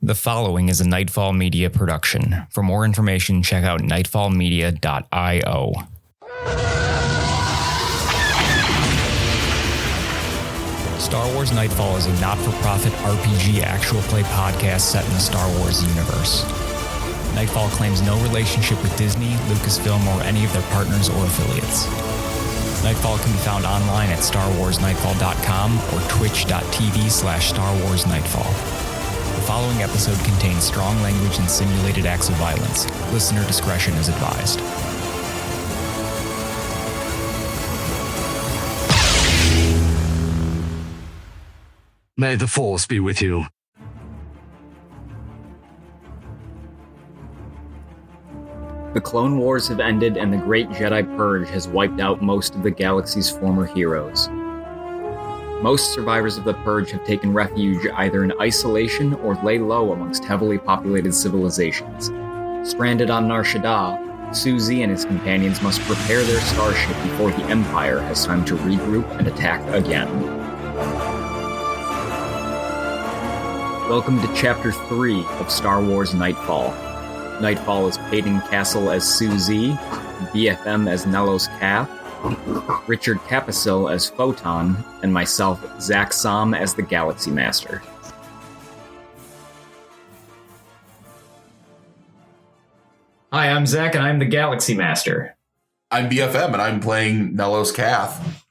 The following is a Nightfall Media production. For more information, check out nightfallmedia.io. Star Wars Nightfall is a not-for-profit RPG actual play podcast set in the Star Wars universe. Nightfall claims no relationship with Disney, Lucasfilm, or any of their partners or affiliates. Nightfall can be found online at starwarsnightfall.com or twitch.tv/StarWarsNightfall. The following episode contains strong language and simulated acts of violence. Listener discretion is advised. May the Force be with you. The Clone Wars have ended and the Great Jedi Purge has wiped out most of the galaxy's former heroes. Most survivors of the Purge have taken refuge either in isolation or lay low amongst heavily populated civilizations. Stranded on Nar Shadaa, Syu Zee and his companions must prepare their starship before the Empire has time to regroup and attack again. Welcome to Chapter 3 of Star Wars Nightfall. Nightfall is Payton Castle as Syu Zee, BFM as Nellos Cath, Richard Capisil as Photon, and myself, Zach Som, as the Galaxy Master. Hi, I'm Zach, and I'm the Galaxy Master. I'm BFM, and I'm playing Nellos Cath.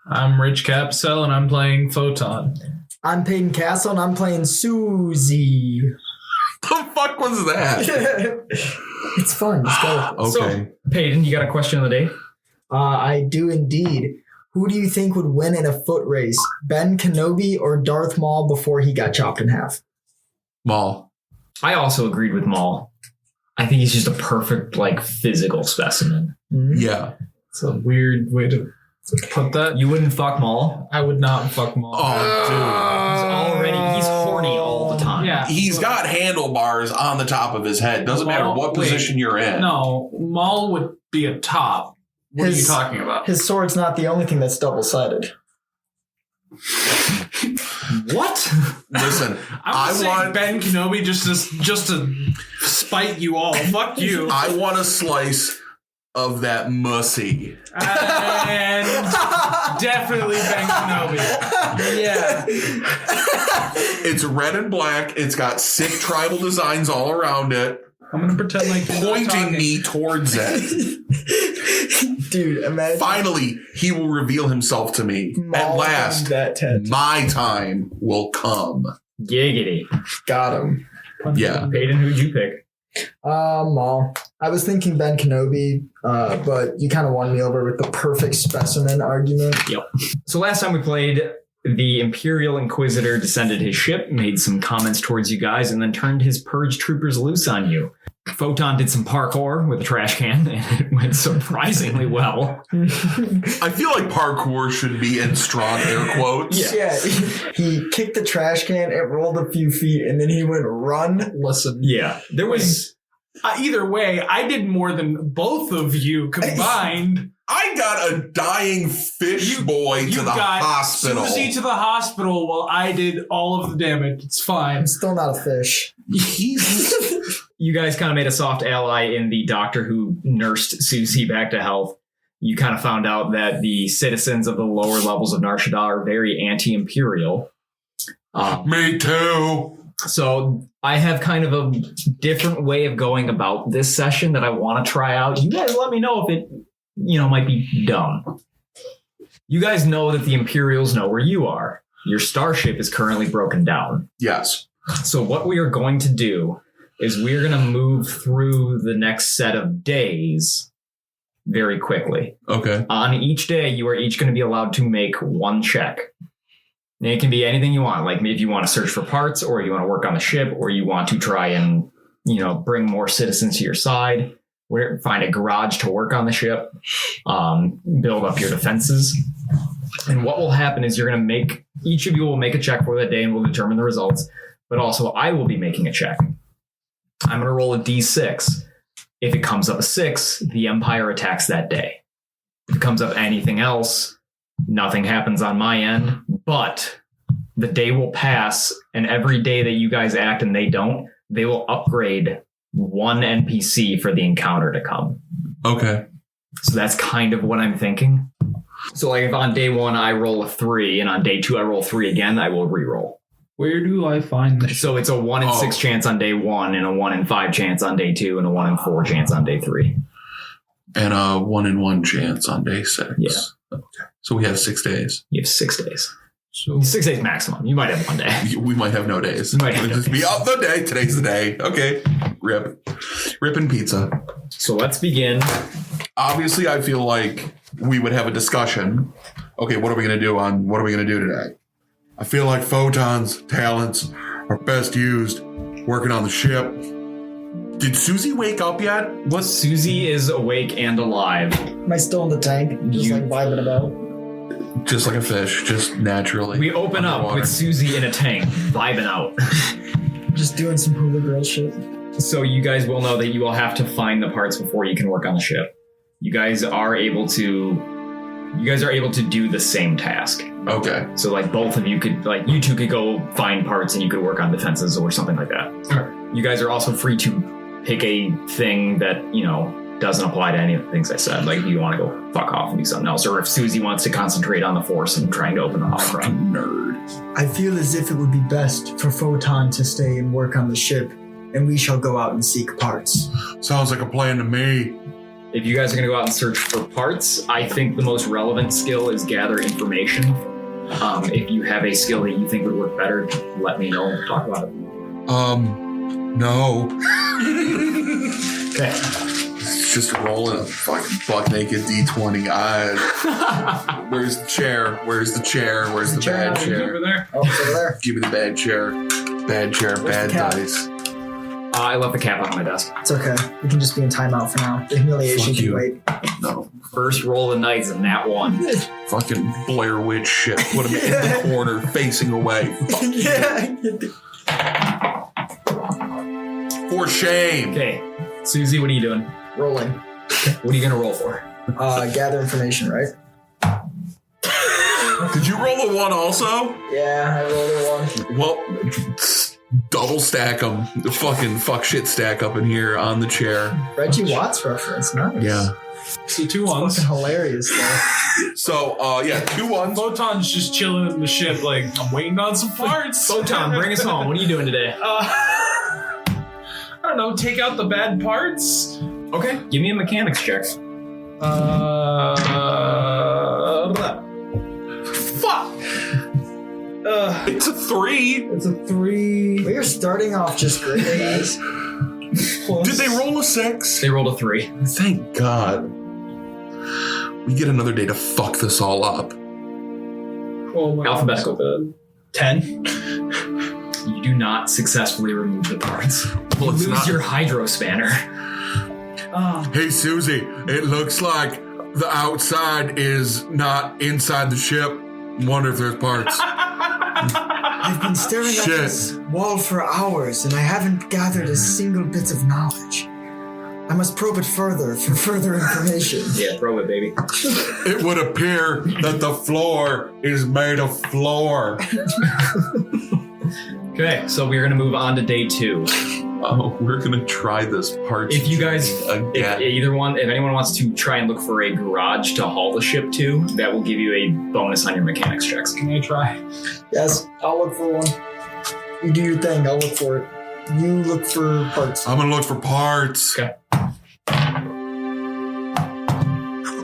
I'm Rich Capisil, and I'm playing Photon. I'm Payton Castle, and I'm playing Syu Zee. The fuck was that? It's fun. Let's go. Okay. So, Payton, you got a question of the day? I do indeed. Who do you think would win in a foot race? Ben Kenobi or Darth Maul before he got chopped in half? Maul. I also agreed with Maul. I think he's just a perfect, physical specimen. Mm-hmm. Yeah. It's a weird way to put that. You wouldn't fuck Maul? I would not fuck Maul. Oh, He's horny all the time. Yeah. He's got handlebars on the top of his head. Doesn't matter what position you're in. No, Maul would be a top. What are you talking about? His sword's not the only thing that's double-sided. What? Listen, I want Ben Kenobi just to spite you all. Fuck you. I want a slice of that mussy. And definitely Ben Kenobi. Yeah. It's red and black. It's got sick tribal designs all around it. I'm going to pretend like you're not pointing me towards it. Dude, imagine. Finally, he will reveal himself to me. At last, my time will come. Giggity. Got him. Yeah. Payton, who'd you pick? Maul. I was thinking Ben Kenobi, but you kind of won me over with the perfect specimen argument. Yep. So last time we played, the Imperial Inquisitor descended his ship, made some comments towards you guys, and then turned his Purge troopers loose on you. Photon did some parkour with a trash can, and it went surprisingly well. I feel like parkour should be in strong air quotes. Yeah. He kicked the trash can, it rolled a few feet, and then he went run. Listen. Yeah. There was... either way, I did more than both of you combined. I got a dying fish boy to the hospital. Syu Zee to the hospital while I did all of the damage. It's fine. I'm still not a fish. You guys kind of made a soft ally in the doctor who nursed Syu Zee back to health. You kind of found out that the citizens of the lower levels of Nar Shadaa are very anti-imperial. Me too. So I have kind of a different way of going about this session that I want to try out. You guys let me know if it, might be dumb. You guys know that the Imperials know where you are. Your starship is currently broken down. Yes. So what we are going to do is we're going to move through the next set of days very quickly. Okay. On each day, you are each going to be allowed to make one check. And it can be anything you want, like if you want to search for parts, or you want to work on the ship, or you want to try and, bring more citizens to your side, find a garage to work on the ship, build up your defenses. And what will happen is each of you will make a check for that day and we'll determine the results. But also I will be making a check. I'm going to roll a D6. If it comes up a 6, the Empire attacks that day. If it comes up anything else, nothing happens on my end, but the day will pass, and every day that you guys act and they don't, they will upgrade one NPC for the encounter to come. Okay. So that's kind of what I'm thinking. So like if on day 1 I roll a 3 and on day 2 I roll 3 again, I will re-roll. Where do I find this? So it's a 1 in 6 chance on day 1 and a 1 in 5 chance on day 2 and a 1 in 4 chance on day 3. And a 1 in 1 chance on day 6. Yeah. Okay. So we have 6 days. You have 6 days. So 6 days maximum. You might have 1 day. We might have no days. You might have no just be days. up the day. Today's the day. Okay. Ripping pizza. So let's begin. Obviously, I feel like we would have a discussion. Okay, what are we going to do today? I feel like Photon's talents are best used working on the ship. Did Syu Zee wake up yet? Syu Zee is awake and alive. Am I still in the tank? Just like vibing about? Just like a fish, just naturally. We open up with Syu Zee in a tank, vibing out. Just doing some hula girl shit. So you guys will know that you will have to find the parts before you can work on the ship. You guys are able to do the same task. Okay. So like both of you could, like you two could go find parts and you could work on defenses or something like that. Alright. You guys are also free to pick a thing that, doesn't apply to any of the things I said. Like if you want to go fuck off and do something else, or if Syu Zee wants to concentrate on the Force and trying to open the hologram. Nerd. I feel as if it would be best for Photon to stay and work on the ship, and we shall go out and seek parts. Sounds like a plan to me. If you guys are going to go out and search for parts, I think the most relevant skill is gather information. If you have a skill that you think would work better, let me know and we'll talk about it. No. Okay. Just rolling a fucking buck naked D20. Where's the chair? Where's the chair? Where's the chair bad chair? over there. Oh, it's over there. Give me the bad chair. Bad chair, Where's bad the cat? dice. I left the cap on my desk. It's okay. We can just be in timeout for now. The humiliation Fuck can you. wait. No. First roll of the night and that one. Fucking Blair Witch shit. Put him in the corner, facing away. Yeah. For shame. Okay. Syu Zee, what are you doing? Rolling. What are you going to roll for? Gather information, right? Did you roll a 1 also? Yeah, I rolled a 1. Well, double stack them. The fucking fuck shit stack up in here on the chair. Reggie Watts reference. Nice. Yeah. So 2 1s. Fucking hilarious, though. So, 2 1s. Photon's just chilling in the ship, like, I'm waiting on some parts. Photon, bring us home. What are you doing today? I don't know, take out the bad parts. Okay. Give me a mechanics check. Fuck. It's a 3. It's a 3. We are starting off just great, guys. Did they roll a 6? They rolled a 3. Thank God. We get another day to fuck this all up. Oh my Alphabetical. God. 10. You do not successfully remove the parts. Well, You it's lose not- your hydro spanner. Hey, Syu Zee, it looks like the outside is not inside the ship. Wonder if there's parts. I've been staring at Shit. this wall for hours, and I haven't gathered a single bit of knowledge. I must probe it further for further information. Yeah, throw it, baby. It would appear that the floor is made of floor. Okay, so we're going to move on to day 2. Oh, we're gonna try this part. If you guys, again. if anyone wants to try and look for a garage to haul the ship to, that will give you a bonus on your mechanics checks. Can I try? Yes, I'll look for one. You do your thing, I'll look for it. You look for parts. I'm gonna look for parts. Okay.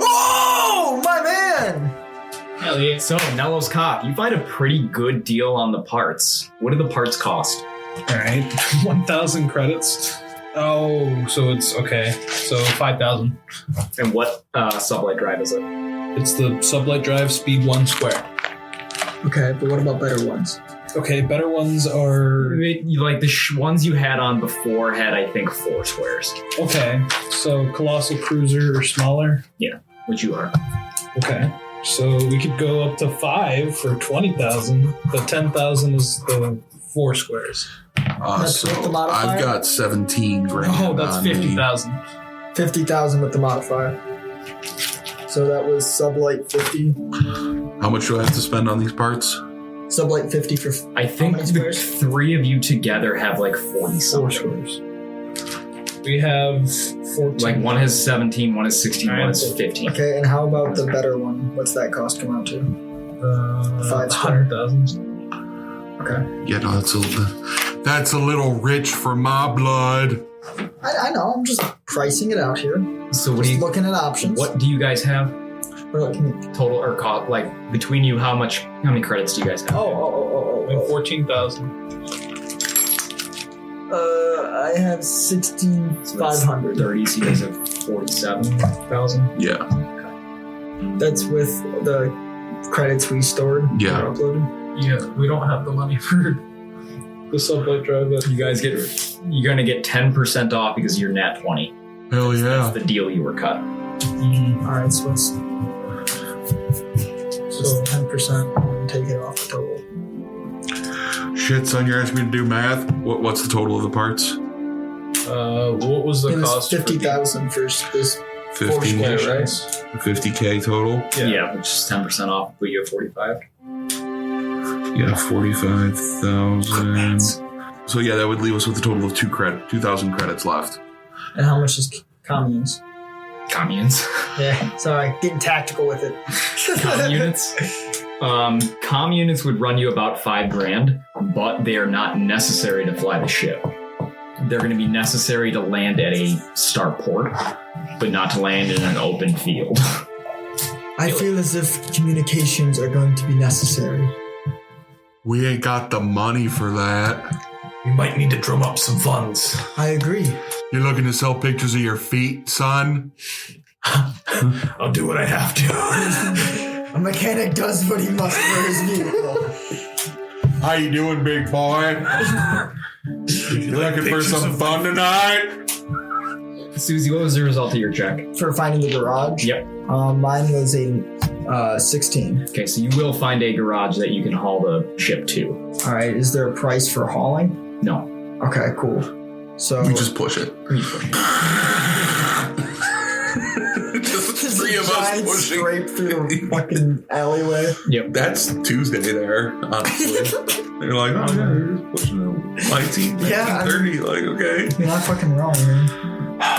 Oh, my man! Hell yeah. So, Nello's Cop, you find a pretty good deal on the parts. What do the parts cost? Alright. 1,000 credits. Oh, so it's okay. So 5,000. And what sublight drive is it? It's the sublight drive speed 1 square. Okay, but what about better ones? Okay, better ones are Like the ones you had on before had, I think, 4 squares, okay. So colossal cruiser or smaller. which you are. Okay. So we could go up to 5 for 20,000, but 10,000 is the 4 squares. That's So with the modifier? I've got 17 grand. Oh, that's on me. 50,000. 50,000 with the modifier. So that was sublight 50. How much do I have to spend on these parts? Sublight 50 for I think many the squares? 3 of you together have like 40 4 something. squares. We have 14. Like one has 17, one is 16, one is Alright. 15. Okay, and how about the better one? What's that cost come out to? 5 square. 100,000. Okay. Yeah, no, that's a little rich for my blood. I know, I'm just pricing it out here. So what do Just you, looking at options. what do you guys have We're looking. total or cost? Like between you, how many credits do you guys have? We have 14,000. I have So that's 16,500. 30, so you guys have 47,000. Yeah. That's with the credits we stored. Yeah. or uploaded. Yeah, we don't have the money for the sublight drive. You guys you're gonna get 10% off because you're nat 20. Hell yeah. That's the deal you were cut. All right, so it's 10%. And take it off the total. Shit, son, you're asking me to do math? What's the total of the parts? What was the It was cost? 50,000 for this 4 50, square, right? 50K total? Yeah, which is 10% off, but you have 45. Yeah, 45,000. So yeah, that would leave us with a total of 2,000 credits left. And how much is communes? Communes. Yeah, sorry, getting tactical with it. Comm units. Comm units would run you about $5,000, but they are not necessary to fly the ship. They're going to be necessary to land at a starport, but not to land in an open field. I feel as if communications are going to be necessary. We ain't got the money for that. We might need to drum up some funds. I agree. You're looking to sell pictures of your feet, son? I'll do what I have to. A mechanic does what he must for his vehicle. How you doing, big boy? You looking for some fun tonight? Susie, what was the result of your check? For finding the garage? Yep. Mine was a 16. Okay, so you will find a garage that you can haul the ship to. All right, is there a price for hauling? No. Okay, cool. So We just push it. Just 3 of us giant pushing. scrape through the fucking alleyway. That's Tuesday there, honestly. They're like, oh yeah, you're just pushing the 19, Yeah, 30. Like, okay. You're not fucking wrong, man.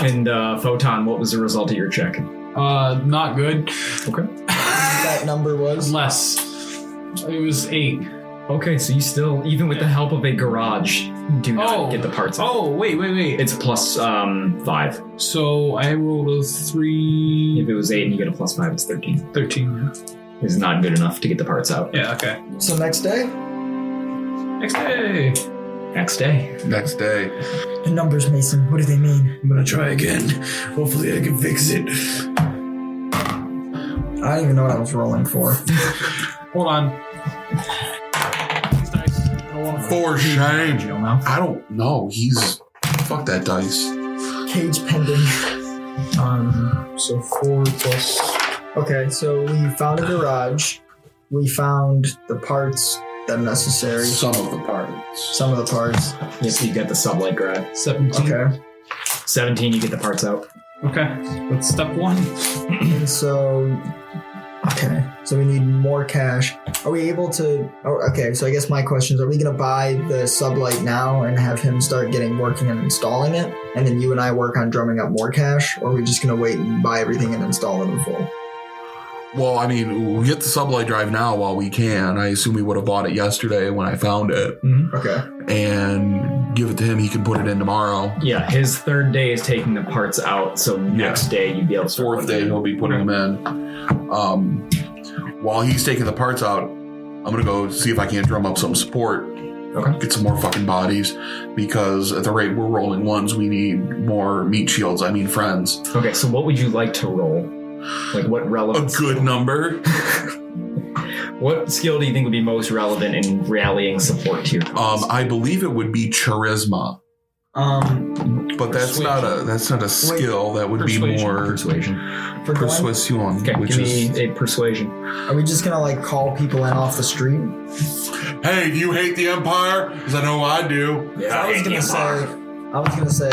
And Photon, what was the result of your check? Not good. Okay. That number was? Less. It was 8. Okay, so you still, even with the help of a garage, do not get the parts out. Oh, wait. It's plus 5. So I rolled a 3. If it was 8 and you get a plus 5, it's 13. 13. It's not good enough to get the parts out. Yeah, okay. So next day? Next day. Next day. Next day. The numbers, Mason. What do they mean? I'm gonna try again. Hopefully I can fix it. I don't even know what I was rolling for. Hold on. These dice. I want to. For shame. You don't know? I don't know. Fuck that dice. Cage pending. So 4 plus. Okay, so we found a garage. We found the parts that are necessary. Some of the parts. Some of the parts. Yes, you get the sublight drive. 17. Okay. 17, you get the parts out. Okay. That's step 1. And so, okay. So we need more cash. Are we able to? Oh, okay. So I guess my question is: are we going to buy the sublight now and have him start working and installing it, and then you and I work on drumming up more cash, or are we just going to wait and buy everything and install it in full? Well, I mean, we get the sublight drive now while we can. I assume we would have bought it yesterday when I found it. Okay. And give it to him. He can put it in tomorrow. Yeah, his 3rd day is taking the parts out, so next day you'd be able to start 4th putting day, it in. he'll be putting them in. While he's taking the parts out, I'm going to go see if I can't drum up some support. Okay. Get some more fucking bodies. Because at the rate we're rolling ones, we need more meat shields. I mean friends. Okay, so what would you like to roll? Like what A relevant good number. What skill do you think would be most relevant in rallying support to your cause? I believe it would be charisma. But that's not a skill. That would be more Persuasion. For going, persuasion, Okay, which give is me a persuasion. are we just gonna call people in off the street? hey, do you hate the Empire? Because I know I do. Yeah, I was gonna say.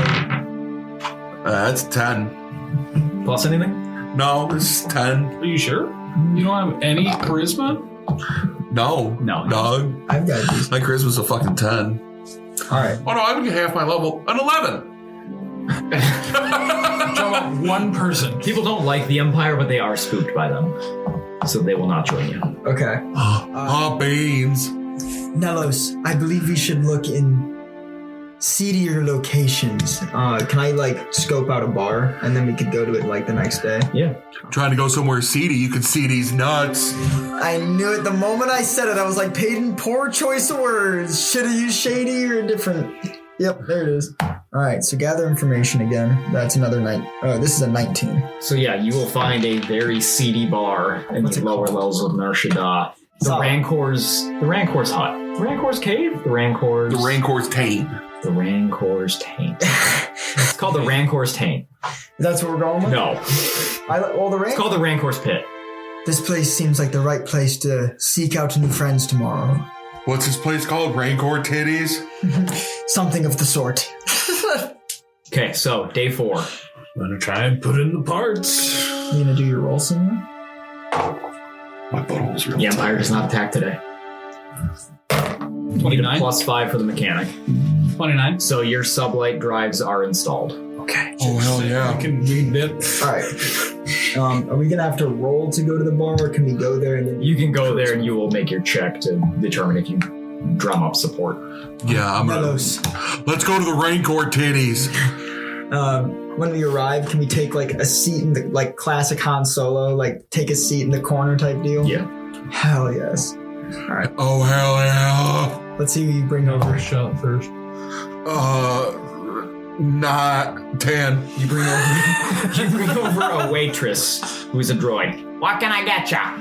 That's 10. Plus anything? No, this is 10. Are you sure? You don't have any charisma? No. Dog. I've got these. My charisma's a fucking 10. All right. Oh no, I would get half my level. An 11. Drum up one person. People don't like the Empire, but they are spooked by them. So they will not join you. Okay. Beans. Nelos, I believe we should look in seedier locations. Can I like scope out a bar and then we could go to it like the next day? Yeah. Trying to go somewhere seedy, you could see these nuts. I knew it the moment I said it. I was like, Peyton, poor choice of words. Should have used shady or different. Yep, there it is. All right, so gather information again. That's another night. Oh, this is a 19. So yeah, you will find a very seedy bar in the lower levels of Nar Shadaa. The Rancor's hut. The Rancor's cave? The Rancor's taint. The Rancor's taint. It's called the Rancor's taint. That's what we're going with? No. It's called the Rancor's pit. This place seems like the right place to seek out new friends tomorrow. What's this place called? Rancor Titties? Something of the sort. Okay, so day 4. I'm gonna try and put in the parts. You gonna do your roll soon? My butthole's real The Empire does not attack today. 29. +5 for the mechanic. 29. So your sublight drives are installed. Okay. Oh, hell yeah. I can read it. All right. Are we gonna have to roll to go to the bar, or can we go there and then? You can go there and you will make your check to determine if you drum up support. Yeah, I'm gonna... Nelos. Let's go to the Rancor Titties. When we arrive, can we take like a seat in the like classic Han Solo, like take a seat in the corner type deal? Yeah. Hell yes. All right. Oh, hell yeah. Let's see who you bring over. Shot first. Not 10. You bring over a waitress who's a droid. What can I get ya?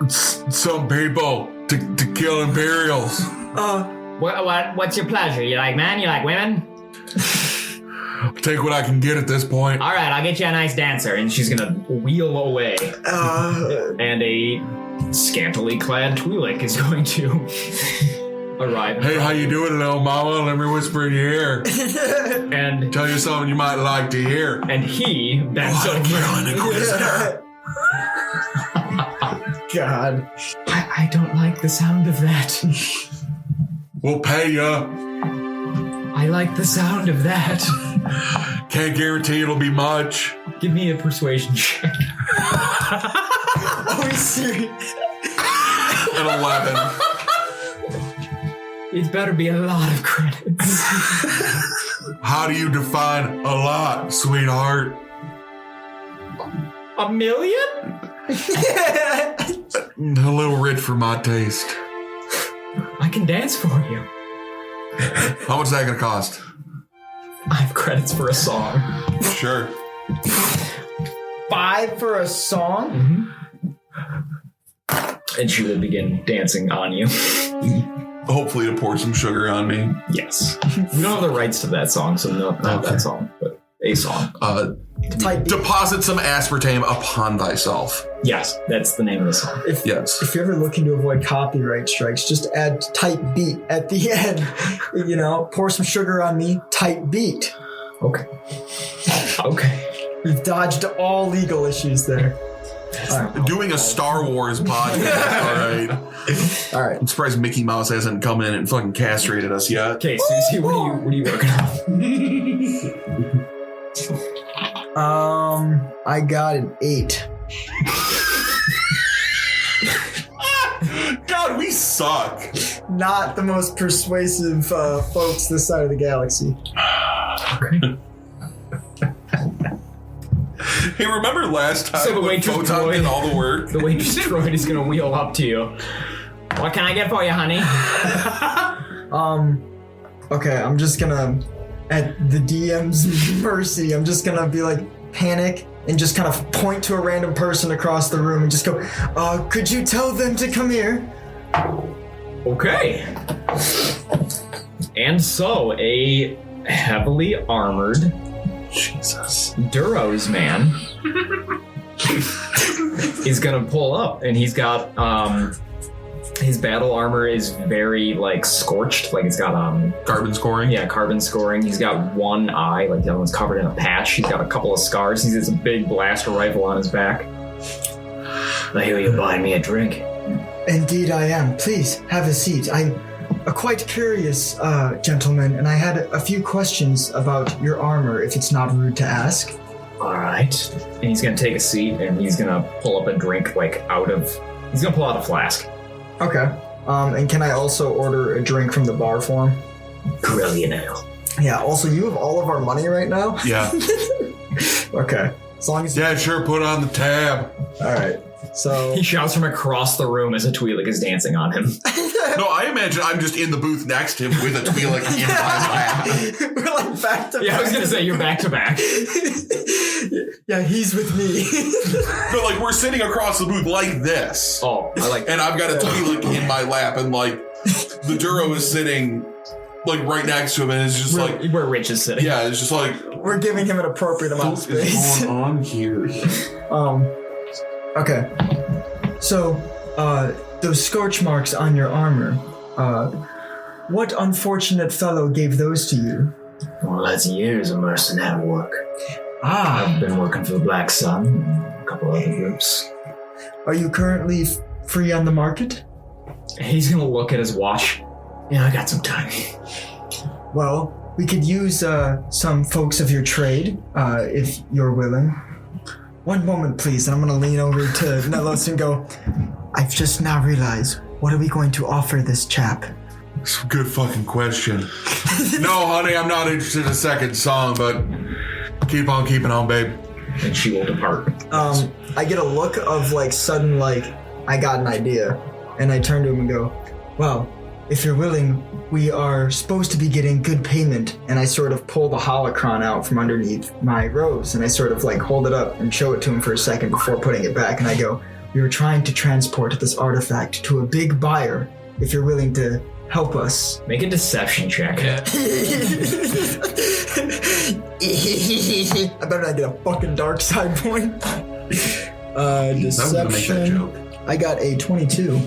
Some people to kill Imperials. What's your pleasure? You like men? You like women? Take what I can get at this point. All right, I'll get you a nice dancer, and she's gonna wheel away. And a scantily clad Twi'lek is going to arrive. Hey, how you doing, little mama? Let me whisper in your ear. And tell you something you might like to hear. And he bends over. God. I don't like the sound of that. We'll pay ya. I like the sound of that. Can't guarantee it'll be much. Give me a persuasion check. Are we serious? An 11. It better be a lot of credits. How do you define a lot, sweetheart? $1 million? A little rich for my taste. I can dance for you. How much is that gonna cost? I have credits for a song. Sure. 5 for a song? Mm-hmm. And she will begin dancing on you. Hopefully to pour some sugar on me. Yes. We don't have the rights to that song, so not that song, but a song. Deposit some aspartame upon thyself. Yes, that's the name of the song. If you're ever looking to avoid copyright strikes, just add type beat at the end. You know, pour some sugar on me, type beat. Okay. Okay. We've dodged all legal issues there. Right. Doing a Star Wars podcast. All right. I'm surprised Mickey Mouse hasn't come in and fucking castrated us yet. Okay, Susie, what are you working on? I got an 8. God, we suck. Not the most persuasive folks this side of the galaxy. Okay. Hey, remember last time so the waitress Photon did all the work? The waitress droid is gonna wheel up to you. What can I get for you, honey? Okay, I'm just gonna, at the DM's mercy, I'm just gonna be like, panic, and just kind of point to a random person across the room and just go, could you tell them to come here? Okay. And so, a heavily armored Duros man is gonna pull up, and he's got his battle armor is very like scorched, like it's got carbon scoring. Yeah, carbon scoring. He's got one eye, like the other one's covered in a patch. He's got a couple of scars. He has a big blaster rifle on his back. I hear you buying me a drink. Indeed I am. Please, have a seat. I'm quite curious, gentleman, and I had a few questions about your armor, if it's not rude to ask. All right. And he's going to take a seat, and he's going to pull up a drink, he's going to pull out a flask. Okay. And can I also order a drink from the bar for him? Brilliant ale. Yeah, also, you have all of our money right now? Yeah. Okay. As long as Yeah, sure, put on the tab. All right. So He shouts from across the room as a Twi'lek is dancing on him. No, I imagine I'm just in the booth next to him with a Twi'lek in my lap. we're like back to Yeah, I back. was going to say you're back to back. Yeah, he's with me. But like we're sitting across the booth like this. Oh, I like And I've got a Twi'lek in my lap, and like the Duro is sitting like right next to him, and it's just like, where Rich is sitting. yeah, it's just like, We're giving him an appropriate amount of what is space. going on here? Okay. So, those scorch marks on your armor, what unfortunate fellow gave those to you? Well, that's years of mercenary work. Ah, I've been working for the Black Sun and a couple other groups. are you currently free on the market? He's going to look at his watch. Yeah, I got some time. Well, we could use some folks of your trade, if you're willing. One moment, please. I'm going to lean over to Nelos and go, I've just now realized, what are we going to offer this chap? It's a good fucking question. No, honey, I'm not interested in a second song, but keep on keeping on, babe. And she will depart. I get a look of sudden I got an idea, and I turn to him and go, well, if you're willing, we are supposed to be getting good payment. And I sort of pull the holocron out from underneath my robes, and I sort of hold it up and show it to him for a second before putting it back. And I go, we were trying to transport this artifact to a big buyer. If you're willing to help us. Make a deception check. I better not get a fucking dark side point. Deception. I got a 22.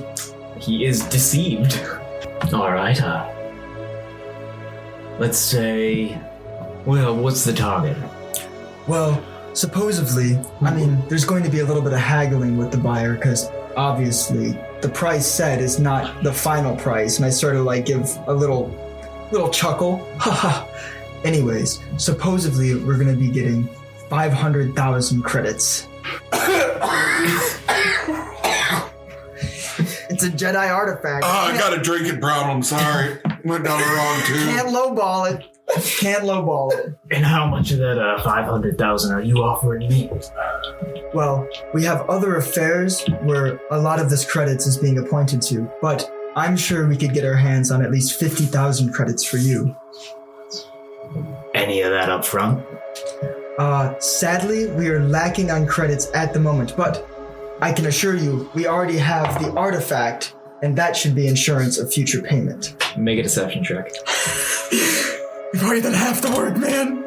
He is deceived. All right, let's say, well, what's the target? Well, supposedly, I mean, there's going to be a little bit of haggling with the buyer because obviously the price set is not the final price, and I sort of give a little chuckle. Haha. Anyways, supposedly we're going to be getting 500,000 credits. It's a Jedi artifact. Oh, I got a drink it, Brown. I'm sorry. Went down the wrong tube. Can't lowball it. Can't lowball it. And how much of that 500,000 are you offering me? Well, we have other affairs where a lot of this credits is being appointed to, but I'm sure we could get our hands on at least 50,000 credits for you. Any of that up front? Sadly, we are lacking on credits at the moment, but I can assure you, we already have the artifact, and that should be insurance of future payment. Make a deception check. You've already done half the work, man.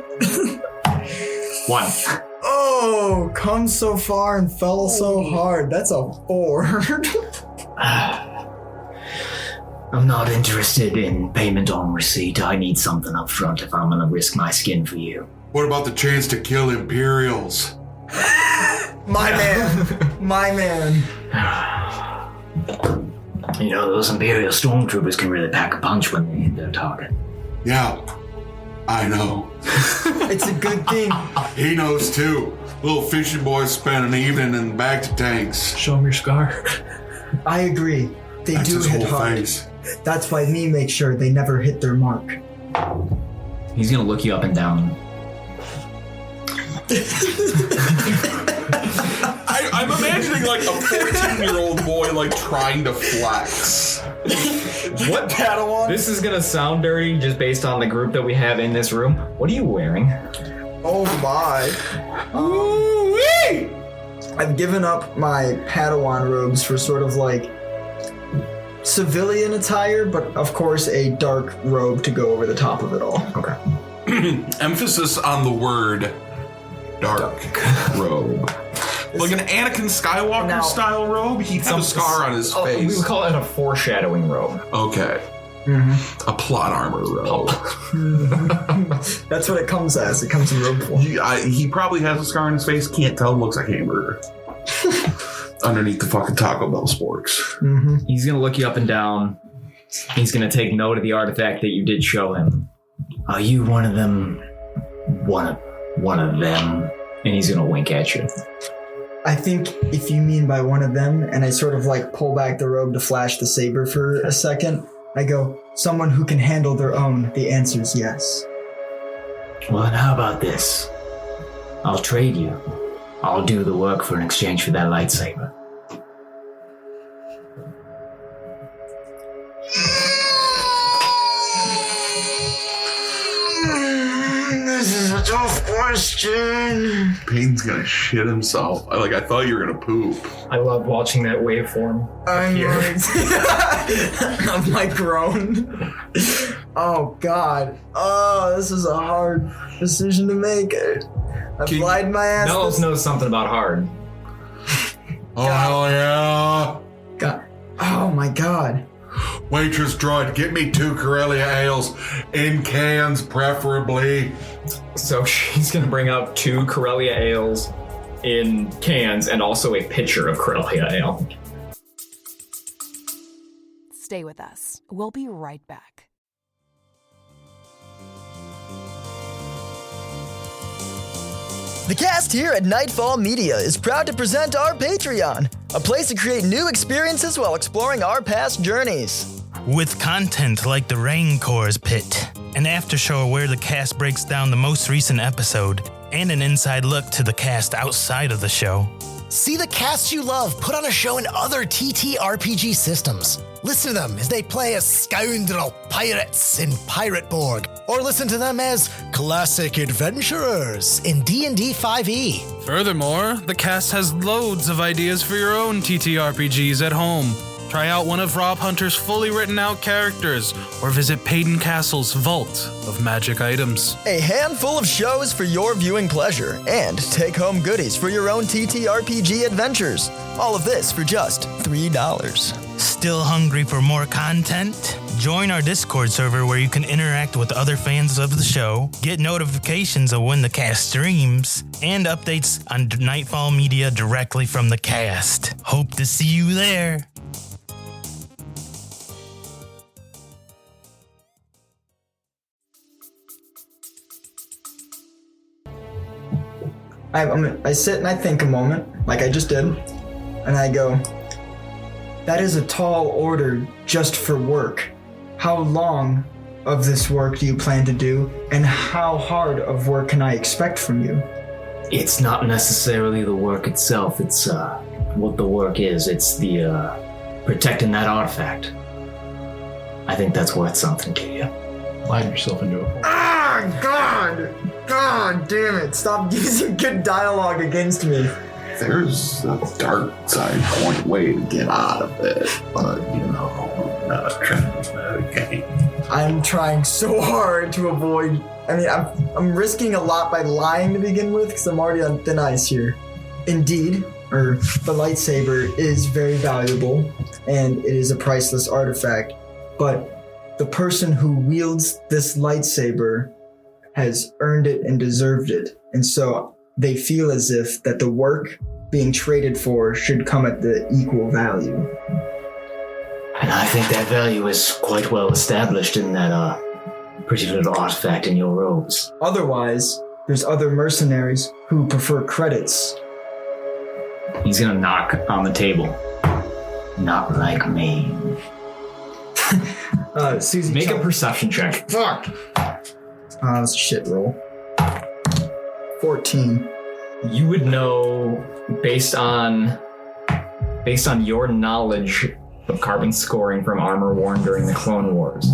1. Oh, come so far and fell so hard. That's a 4. I'm not interested in payment on receipt. I need something up front if I'm going to risk my skin for you. What about the chance to kill Imperials? My man. My man. You know, those Imperial stormtroopers can really pack a punch when they hit their target. Yeah, I know. It's a good thing. He knows too. Little fishing boys spend an evening in the back to tanks. Show him your scar. I agree. They That's do his hit whole hard. face. That's why me make sure they never hit their mark. He's going to look you up and down. I'm imagining a 14-year-old boy trying to flex. What Padawan? This is going to sound dirty just based on the group that we have in this room. What are you wearing? Oh my. I've given up my Padawan robes for sort of civilian attire, but of course a dark robe to go over the top of it all. Okay. Emphasis on the word dark robe. Like an Anakin Skywalker Now- style robe, he'd have a scar on his We face. would call it a foreshadowing robe. Okay. A plot armor robe. That's what it comes as. It comes in robe form. He probably has a scar on his face. Can't tell. Looks like hamburger. underneath the fucking Taco Bell sporks. Mm-hmm. He's going to look you up and down. He's going to take note of the artifact that you did show him. Are you one of them? One of them? And he's going to wink at you. I think if you mean by one of them, and I sort of like pull back the robe to flash the saber for a second, I go, someone who can handle their own. The answer is yes. Well, then how about this? I'll trade you. I'll do the work for an exchange for that lightsaber. This is a tough question. Payne's gonna shit himself. I thought you were gonna poop. I love watching that waveform. I'm like grown. Oh God. Oh, this is a hard decision to make. I applied my ass. Mellows knows something about hard. Oh, hell yeah. God. Oh my God. Waitress droid, get me 2 Corellia ales in cans, preferably. So she's going to bring out 2 Corellia ales in cans and also a pitcher of Corellia ale. Stay with us. We'll be right back. The cast here at Nightfall Media is proud to present our Patreon, a place to create new experiences while exploring our past journeys. With content like the Raincor's Pit, an after show where the cast breaks down the most recent episode, and an inside look to the cast outside of the show. See the cast you love put on a show in other TTRPG systems. Listen to them as they play as scoundrel pirates in Pirateborg, or listen to them as classic adventurers in D&D 5e. Furthermore, the cast has loads of ideas for your own TTRPGs at home. Try out one of Rob Hunter's fully written out characters, or visit Payton Castle's Vault of Magic Items. A handful of shows for your viewing pleasure, and take-home goodies for your own TTRPG adventures. All of this for just $3. Still hungry for more content? Join our Discord server where you can interact with other fans of the show, get notifications of when the cast streams, and updates on Nightfall Media directly from the cast. Hope to see you there. I sit and I think a moment, like I just did, and I go, that is a tall order just for work. How long of this work do you plan to do, and how hard of work can I expect from you? It's not necessarily the work itself, it's what the work is. It's the protecting that artifact. I think that's worth something to you. Line yourself into a hole. Ah, God! God damn it! Stop using good dialogue against me. There's a dark side point way to get out of it, but I'm not trying to game. I'm trying so hard to avoid. I mean, I'm risking a lot by lying to begin with because I'm already on thin ice here. Indeed, the lightsaber is very valuable and it is a priceless artifact, but the person who wields this lightsaber has earned it and deserved it, and so they feel as if that the work being traded for should come at the equal value. And I think that value is quite well established in that pretty little artifact in your robes. Otherwise, there's other mercenaries who prefer credits. He's gonna knock on the table. Not like me. Syu Zee, make a perception check. Fuck! That's a shit roll. 14. You would know, based on your knowledge of carbon scoring from armor worn during the Clone Wars,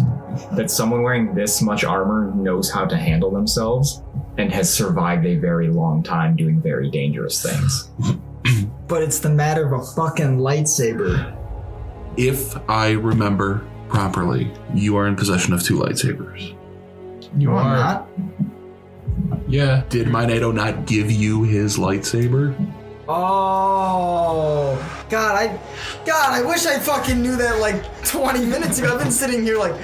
that someone wearing this much armor knows how to handle themselves and has survived a very long time doing very dangerous things. But it's the matter of a fucking lightsaber. If I remember properly, you are in possession of 2 lightsabers. You I'm are not. Yeah. Did my NATO not give you his lightsaber? Oh, God, I wish I fucking knew that like 20 minutes ago. I've been sitting here like,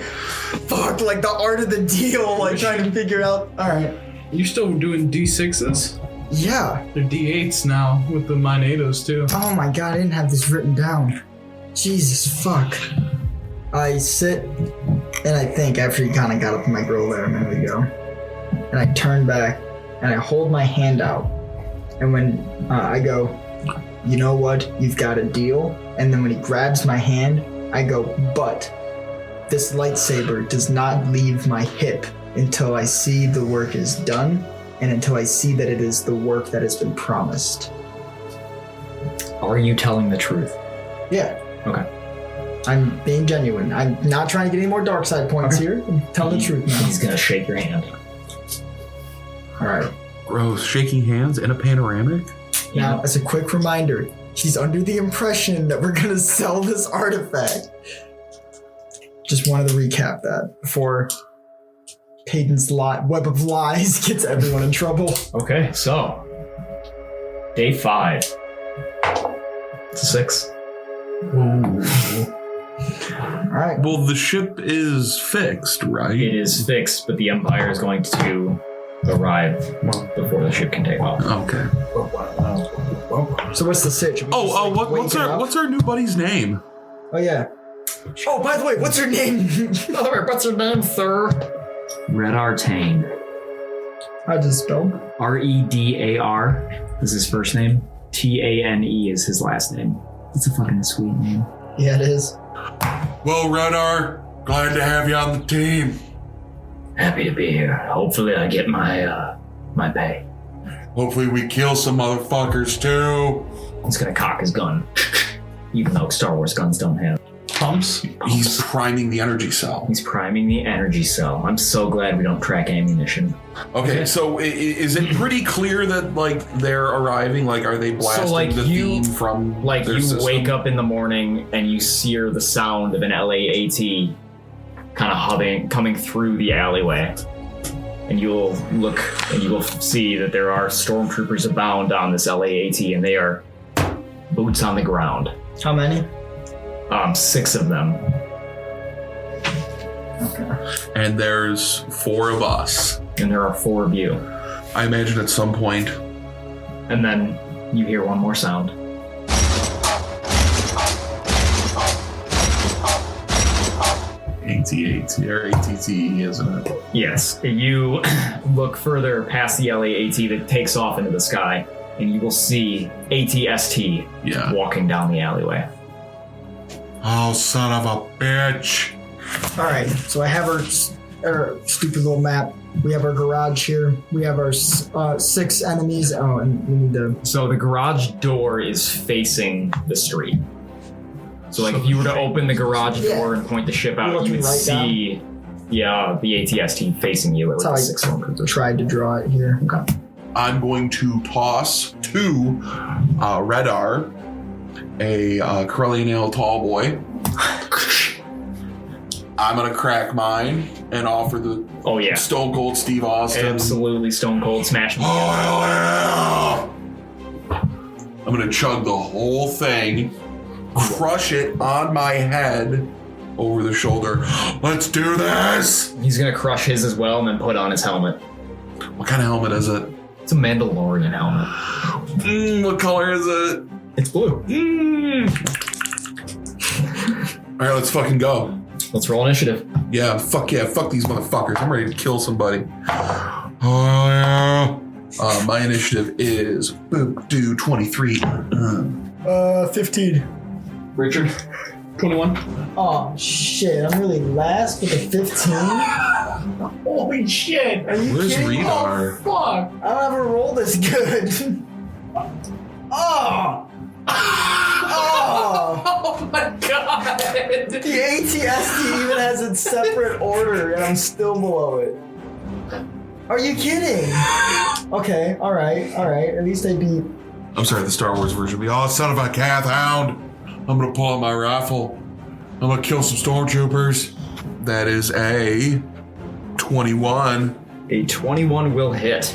fuck, like the art of the deal, like trying to figure out. All right. You still doing D6s? Yeah. They're D8s now with the Minatos too. Oh my god, I didn't have this written down. Jesus fuck. I sit and I think after he kind of got up in my grill there a minute ago. And I turn back and I hold my hand out. And when I go, you know what? You've got a deal. And then when he grabs my hand, I go, but this lightsaber does not leave my hip until I see the work is done and until I see that it is the work that has been promised. Are you telling the truth? Yeah. Okay. I'm being genuine. I'm not trying to get any more dark side points here. I'm telling the truth now. He's gonna shake your hand. All right. Gross. Shaking hands in a panoramic? Now, as a quick reminder, he's under the impression that we're gonna sell this artifact. Just wanted to recap that before Payton's web of lies gets everyone in trouble. Okay, so day 5. It's a 6. Alright. Well, the ship is fixed, right? It is fixed, but the Empire is going to arrive before the ship can take off. Okay. So what's the sitch? What's our new buddy's name? Oh yeah. Oh, by the way, what's her name? By the way, what's her name, sir? Red Artane. How'd you spell? Redar is his first name. Tane is his last name. It's a fucking sweet name. Yeah, it is. Well, Redar, glad to have you on the team. Happy to be here. Hopefully I get my pay. Hopefully we kill some motherfuckers too. He's gonna cock his gun. Even though Star Wars guns don't have pumps. He's priming the energy cell. He's priming the energy cell. I'm so glad we don't track ammunition. Okay, so is it pretty clear that, like, they're arriving? Like, are they blasting the theme from like their you system? wake up in the morning and you hear the sound of an LAAT kind of coming through the alleyway. And you'll look and you will see that there are stormtroopers abound on this LAAT, and they are boots on the ground. How many? 6 of them. Okay. And there's 4 of us. And there are 4 of you. I imagine at some point. And then you hear one more sound. AT-AT, or ATT, isn't it? Yes. You look further past the LAAT that takes off into the sky, and you will see ATST walking down the alleyway. Oh, son of a bitch. Alright, so I have our stupid little map. We have our garage here. We have our 6 enemies. Oh, and we need to... So the garage door is facing the street. So like if you were to open the garage door and point the ship out, you would see the ATST facing you. That's how I tried to draw it here. Okay. I'm going to toss to Redar, a curly nail tall boy. I'm going to crack mine and offer the Stone Cold Steve Austin. Absolutely Stone Cold smash him. I'm going to chug the whole thing, crush it on my head over the shoulder. Let's do this. He's going to crush his as well and then put on his helmet. What kind of helmet is it? It's a Mandalorian helmet. What color is it? It's blue. All right, let's fucking go. Let's roll initiative. Yeah, fuck these motherfuckers. I'm ready to kill somebody. Oh, yeah. My initiative is 23. 15. Richard, 21. Oh, shit. I'm really last with a 15? Holy shit. Are you Where's kidding? Redar? Oh, fuck. I don't ever roll this good. Oh! Oh my god! The ATST even has its separate order, and I'm still below it. Are you kidding? Okay, alright. At least I beat... I'm sorry, the Star Wars version. Oh, son of a Cath Hound. I'm going to pull out my rifle. I'm going to kill some stormtroopers. That is a 21. A 21 will hit.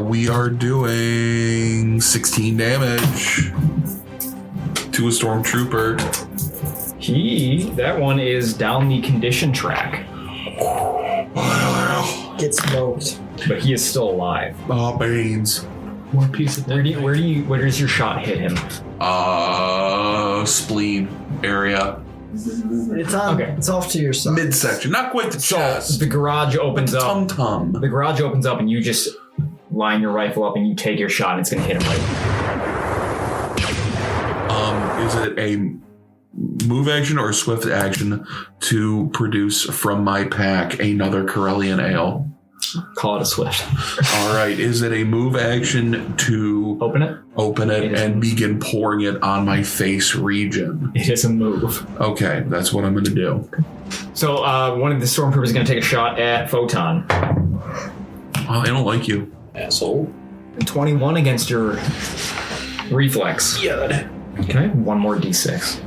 We are doing 16 damage to a stormtrooper. That one is down the condition track. Get smoked. but he is still alive. Oh, Baines. More piece of Where does your shot hit him? Spleen area. It's on. Okay. It's off to your side. Midsection, not quite the chest. The garage opens up. Tum-tum. The garage opens up, and you just line your rifle up, and you take your shot, and it's going to hit him right. Is it a move action or a swift action to produce from my pack another Corellian ale? Call it a swift. All right. Is it a move action to open it and begin pouring it on my face region? It is a move. Okay, that's what I'm going to do. So one of the stormtroopers is going to take a shot at Photon. Oh, I don't like you, asshole. 21 against your reflex. Yeah. Okay, one more d6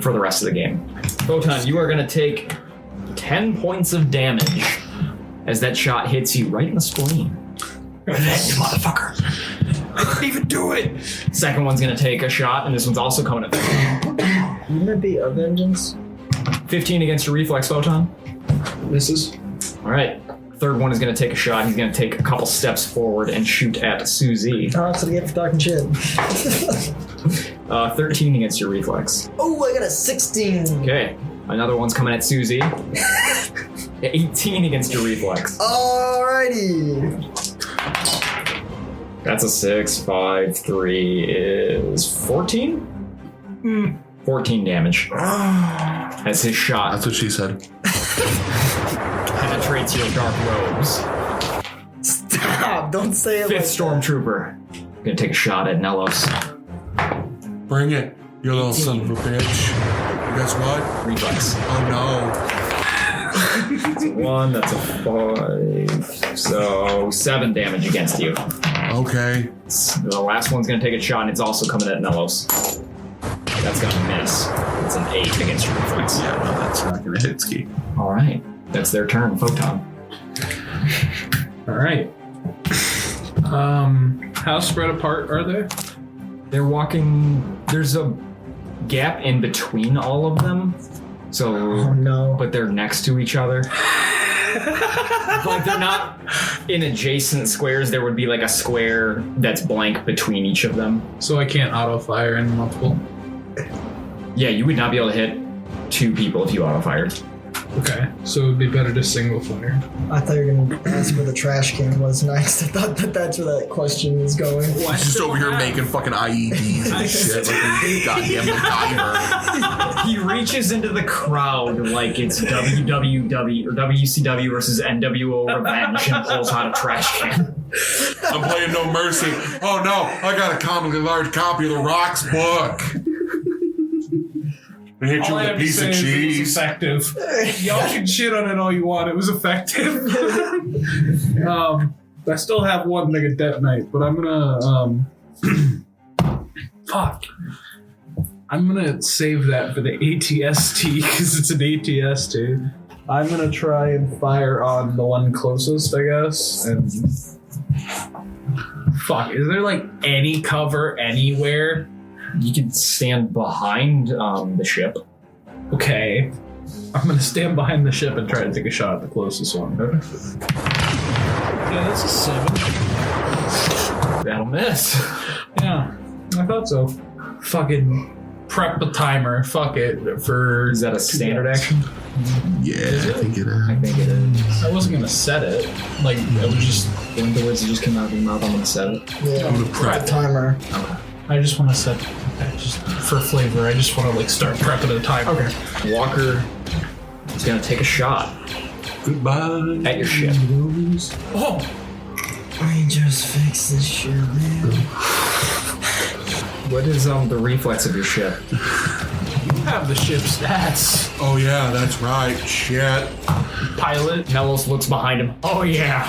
for the rest of the game. Photon, you are going to take 10 points of damage as that shot hits you right in the spleen. Revenge, motherfucker. I didn't even do it. Second one's going to take a shot, and this one's also coming at Wouldn't it be a vengeance? 15 against your reflex, Photon. Misses. All right. Third one is going to take a shot. He's going to take a couple steps forward and shoot at Syu Zee. Oh, that's what I get for talking shit. 13 against your reflex. Oh, I got a 16. Okay. Another one's coming at Syu Zee. 18 against your reflex. Alrighty. That's a 6, 5, 3 is 14? 14 damage. As his shot. That's what she said. Penetrates your dark robes. Stop! Don't say it. Fifth stormtrooper. Gonna take a shot at Nellos. Bring it, you little son of a bitch. Guess what? Reflex. Oh no. That's a 1, that's a 5. So 7 damage against you. Okay. The last one's gonna take a shot, and it's also coming at Nellos. That's gonna miss. It's an 8 against your reflex. Yeah, no, that's not gonna hit Ski. All right. That's their turn, Photon. All right. How spread apart are they? They're walking. There's a gap in between all of them. So, oh no! But they're next to each other. Like they're not in adjacent squares. There would be like a square that's blank between each of them. So I can't auto fire in multiple. Yeah, you would not be able to hit 2 people if you auto fired. Okay, so it would be better to single fire. I thought you were going to ask where the trash can was next. I thought that's where that question was going. He's just over here making fucking IEDs and shit like a goddamn MacGyver. He reaches into the crowd like it's WWW or WCW versus NWO Revenge and pulls out a trash can. I'm playing No Mercy. Oh no, I got a comically large copy of the Rock's book. I hit you with a piece of cheese. It was effective. Y'all can shit on it all you want. It was effective. I still have one nigga detonate, but I'm gonna fuck. I'm gonna save that for the ATST because it's an ATST. I'm gonna try and fire on the one closest, I guess. And fuck, is there like any cover anywhere? You can stand behind the ship. Okay. I'm going to stand behind the ship and try to take a shot at the closest one. Yeah, that's a 7. That'll miss. Yeah, I thought so. Fucking prep a timer. Fuck it. Is that a standard action? Yeah, I think it is. I think it is. I wasn't going to set it. Like, I was just... The words that just came out of your mouth, I'm going to set it. Yeah, I'm going to prep timer. Okay. I just want to set, just for flavor, I just want to like start prepping a timer. Okay. Walker is going to take a shot. Goodbye. At your ship. Oh! I just fixed this shit, man. What is the reflex of your ship? You have the ship stats. Oh yeah, that's right. Shit. Pilot. Nellos looks behind him. Oh yeah.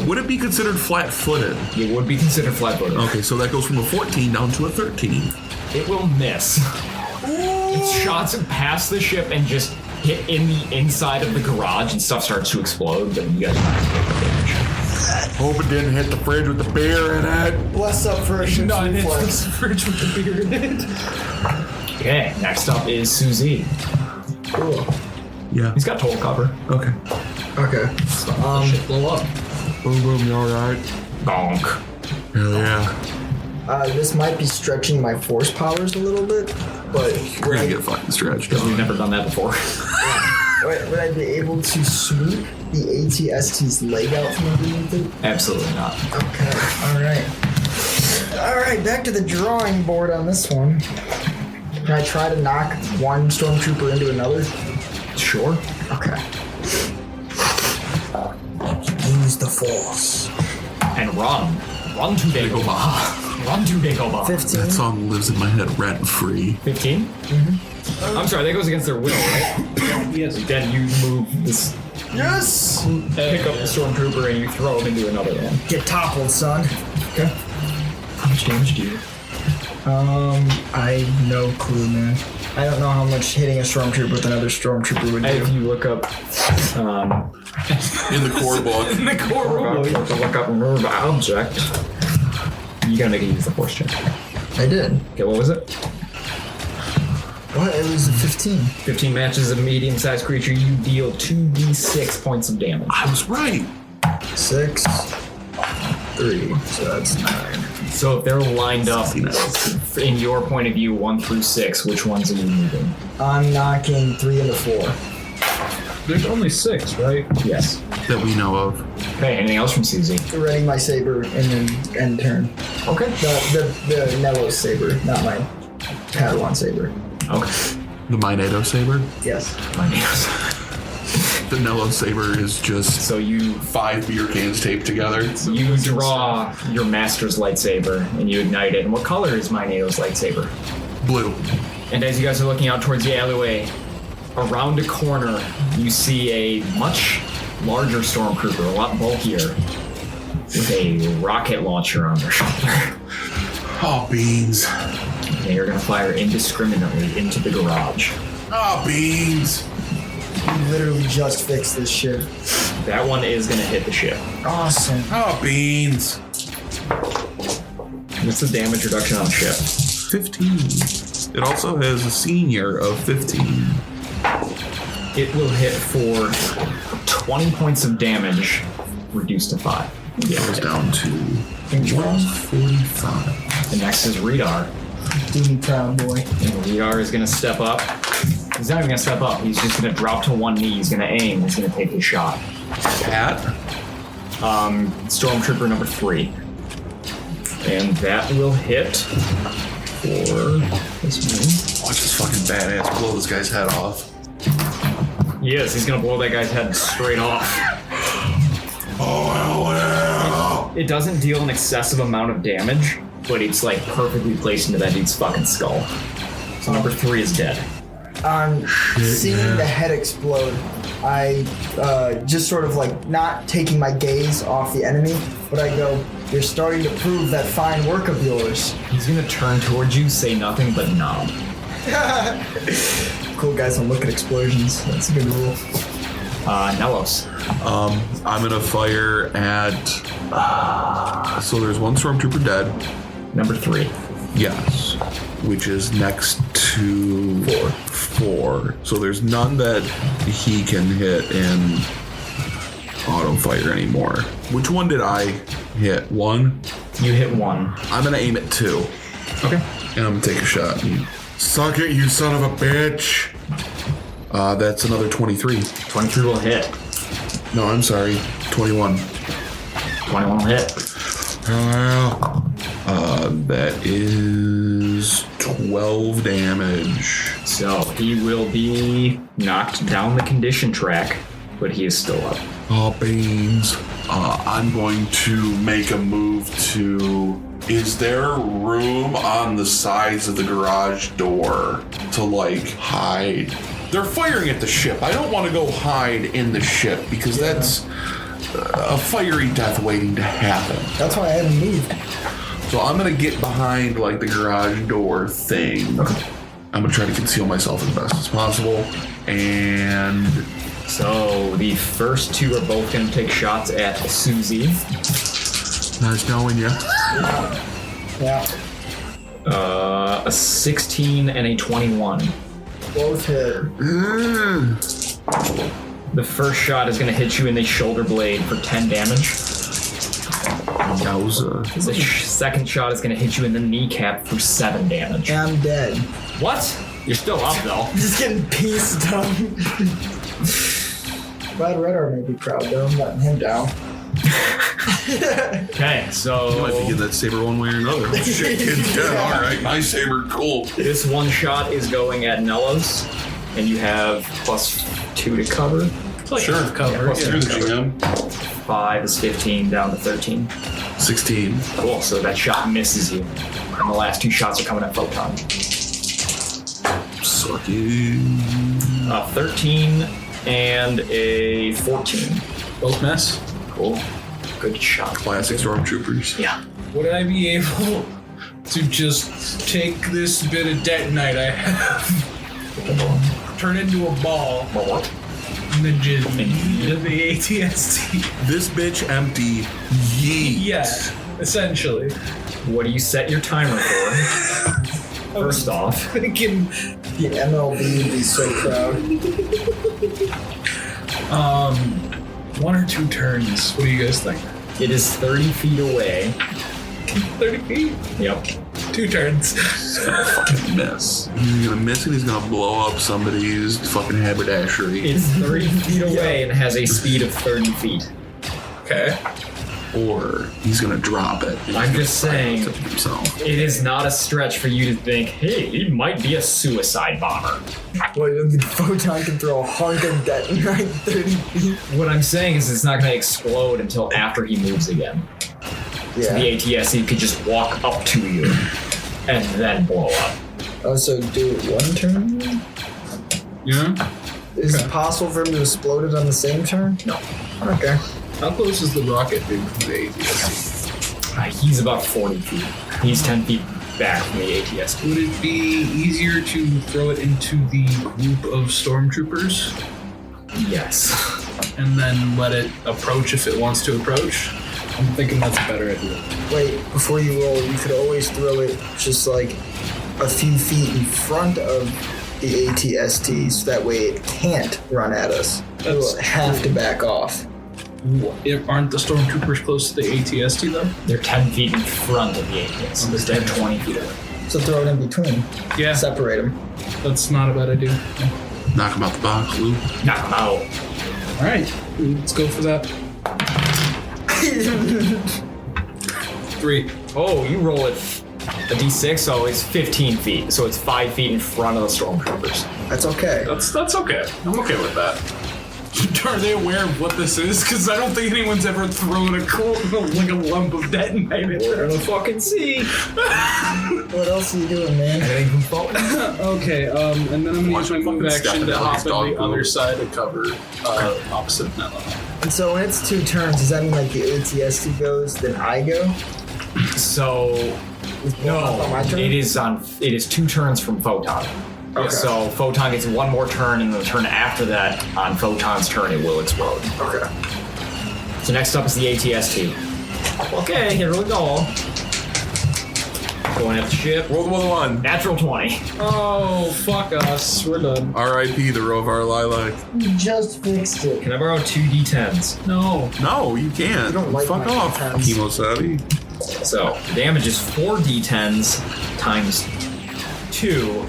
Would it be considered flat-footed? It would be considered flat-footed. Okay, so that goes from a 14 down to a 13. It will miss. Its shots past the ship and just hit in the inside of the garage and stuff starts to explode, but you guys are not going to take damage. Hope it didn't hit the fridge with the beer in it. Bless up for a ship's reflex. The fridge with the beer in it. Okay, next up is Syu Zee. Cool. Yeah. He's got total cover. Okay. Okay. Shit blow up. Boom, boom, you alright? Bonk. Hell yeah. This might be stretching my force powers a little bit, but We're gonna get fucking stretched. Because we've never done that before. would I be able to sweep the ATST's leg out from underneath it? Absolutely not. Okay, alright, back to the drawing board on this one. Can I try to knock one stormtrooper into another? Sure. Okay. Use the force. And run. Run to Dagobah. Run to Dagobah. 15. That song lives in my head rent free. 15? Mm-hmm. I'm sorry, that goes against their will, right? Yes. Then you move this. Yes! Pick up the stormtrooper and you throw him into another one. Get toppled, son. Okay. How much damage do you do? I have no clue, man. I don't know how much hitting a stormtrooper with another stormtrooper would do. If you look up, In the core book. in the core rule, you have to look up nerve object. You gotta make it use the force check. I did. Okay, what was it? What? It was a 15. 15 matches a medium-sized creature. You deal 2d6 points of damage. I was right. 6, 3, so that's 9. So if they're lined up, in your point of view, 1 through 6, which ones are you moving? I'm knocking 3 into 4. There's only 6, right? Yes. That we know of. Okay, anything else from Syu Zee? Ready my saber and then end turn. Okay. The Nello saber, not my Padawan saber. Okay. The Minado saber? Yes. My name's... The Nello saber is just So you 5 beer cans taped together. you draw your master's lightsaber and you ignite it. And what color is Minado's lightsaber? Blue. And as you guys are looking out towards the alleyway, around a corner, you see a much larger stormtrooper, a lot bulkier, with a rocket launcher on their shoulder. Oh, beans. They are going to fire indiscriminately into the garage. Oh, beans. You literally just fixed this shit. That one is going to hit the ship. Awesome. Oh, beans. What's the damage reduction on the ship? 15. It also has a senior of 15. It will hit for 20 points of damage, reduced to 5. It goes down to 145. The next is Redar. Do me proud, boy. And Redar is going to step up. He's not even going to step up. He's just going to drop to one knee. He's going to aim. He's going to take his shot. At? Stormtrooper number 3. And that will hit for this one. Watch this fucking badass blow this guy's head off. Yes, he's going to blow that guy's head straight off. Oh, well. It doesn't deal an excessive amount of damage, but it's like perfectly placed into that dude's fucking skull. So number 3 is dead. Seeing the head explode, I just sort of like not taking my gaze off the enemy, but I go, "You're starting to prove that fine work of yours." He's gonna turn towards you, say nothing but nod. Cool guys don't look at explosions. That's a good rule. Nellos. I'm gonna fire at. So there's one stormtrooper dead. Number 3. Yes, which is next to 4. So there's none that he can hit in auto fire anymore. Which one did I hit? 1? You hit 1. I'm gonna aim at 2. Okay. And I'm gonna take a shot. Suck it, you son of a bitch. That's another 23. 23 will hit. No, I'm sorry. 21. 21 will hit. That is 12 damage. So he will be knocked down the condition track, but he is still up. Oh, beans. I'm going to make a move to... Is there room on the sides of the garage door to, like, hide? They're firing at the ship. I don't want to go hide in the ship because that's a fiery death waiting to happen. That's why I haven't moved. So I'm going to get behind, like, the garage door thing. Okay. I'm going to try to conceal myself as best as possible. And... So the first 2 are both going to take shots at Syu Zee. Nice knowing you. Yeah. A 16 and a 21. Both hit. The first shot is going to hit you in the shoulder blade for 10 damage. Yowza. The second shot is going to hit you in the kneecap for 7 damage. I'm dead. What? You're still up though. Just getting pieced up. Brad Redar may be proud though. I'm letting him down. Okay, so You might be getting that saber one way or another. Oh, shit, kid's dead. All right, my saber, cool. this one shot is going at Nellos, and you have +2 to cover. Sure, cover. Yeah, You're the GM. 5 is 15, down to 13. 16. Cool, so that shot misses you. And the last 2 shots are coming at Photon. Suck it. 13 and a 14. Both miss. Cool. Good shot. Classic stormtroopers. Yeah. Would I be able to just take this bit of detonite I have, turn it into a ball, and then just into the ATST? This bitch empty. Yeet. Yeah, essentially. What do you set your timer for? First off, Thinking, The MLB would be so proud. 1 or 2 turns. What do you guys think? it is 30 feet away. 30 feet? Yep. 2 turns. Fucking miss. He's gonna miss and he's gonna blow up somebody's fucking haberdashery. It's 30 feet away and has a speed of 30 feet. Okay. Or he's gonna drop it. and I'm he's just gonna saying. silence it himself. It is not a stretch for you to think, hey, he might be a suicide bomber. Well, the Photon can throw a hunk of detonite 30 feet. What I'm saying is it's not going to explode until after he moves again. Yeah. The ATSC could just walk up to you and then blow up. Oh, so do it 1 turn? Yeah. Is it possible for him to explode it on the same turn? No. Okay. How close is the rocket dude from the ATST? He's about 40 feet. He's 10 feet back from the ATST. Would it be easier to throw it into the group of stormtroopers Yes. and then let it approach if it wants to approach? I'm thinking that's a better idea. Wait, before you roll, you could always throw it just like a few feet in front of the ATST so that way it can't run at us. It will have to back off. Aren't the stormtroopers close to the ATST though? They're 10 feet in front of the ATST. They're 20 feet away. So throw it in between. Yeah. Separate them. That's not a bad idea. Knock him out the box, Lou. Knock him out. Alright, let's go for that. 3. Oh, you roll it a d6, so it's 15 feet. So it's 5 feet in front of the stormtroopers. That's okay. That's okay. I'm okay with that. Are they aware of what this is? Because I don't think anyone's ever thrown a lump of detonite in We're there. gonna fucking see. What else are you doing, man? Anything from Fulton? Okay, and then I'm gonna use my move fucking action step to in hop his on dog the poop. other side to cover opposite Nella. And so when it's 2 turns, does that mean like the ATST goes, then I go? So On my turn? it is 2 turns from Photon. Okay. So Photon gets 1 more turn, and the turn after that, on Photon's turn, it will explode. Okay. So next up is the ATST. Okay, here we go. Going at the ship. Roll the 1. Natural 20. Oh, fuck us. We're done. R.I.P. the Rovar Lilac. You just fixed it. Can I borrow 2 d10s? No. No, you can't. You don't like Fuck my off, D10s. Kemosabi. So the damage is 4 d10s times 2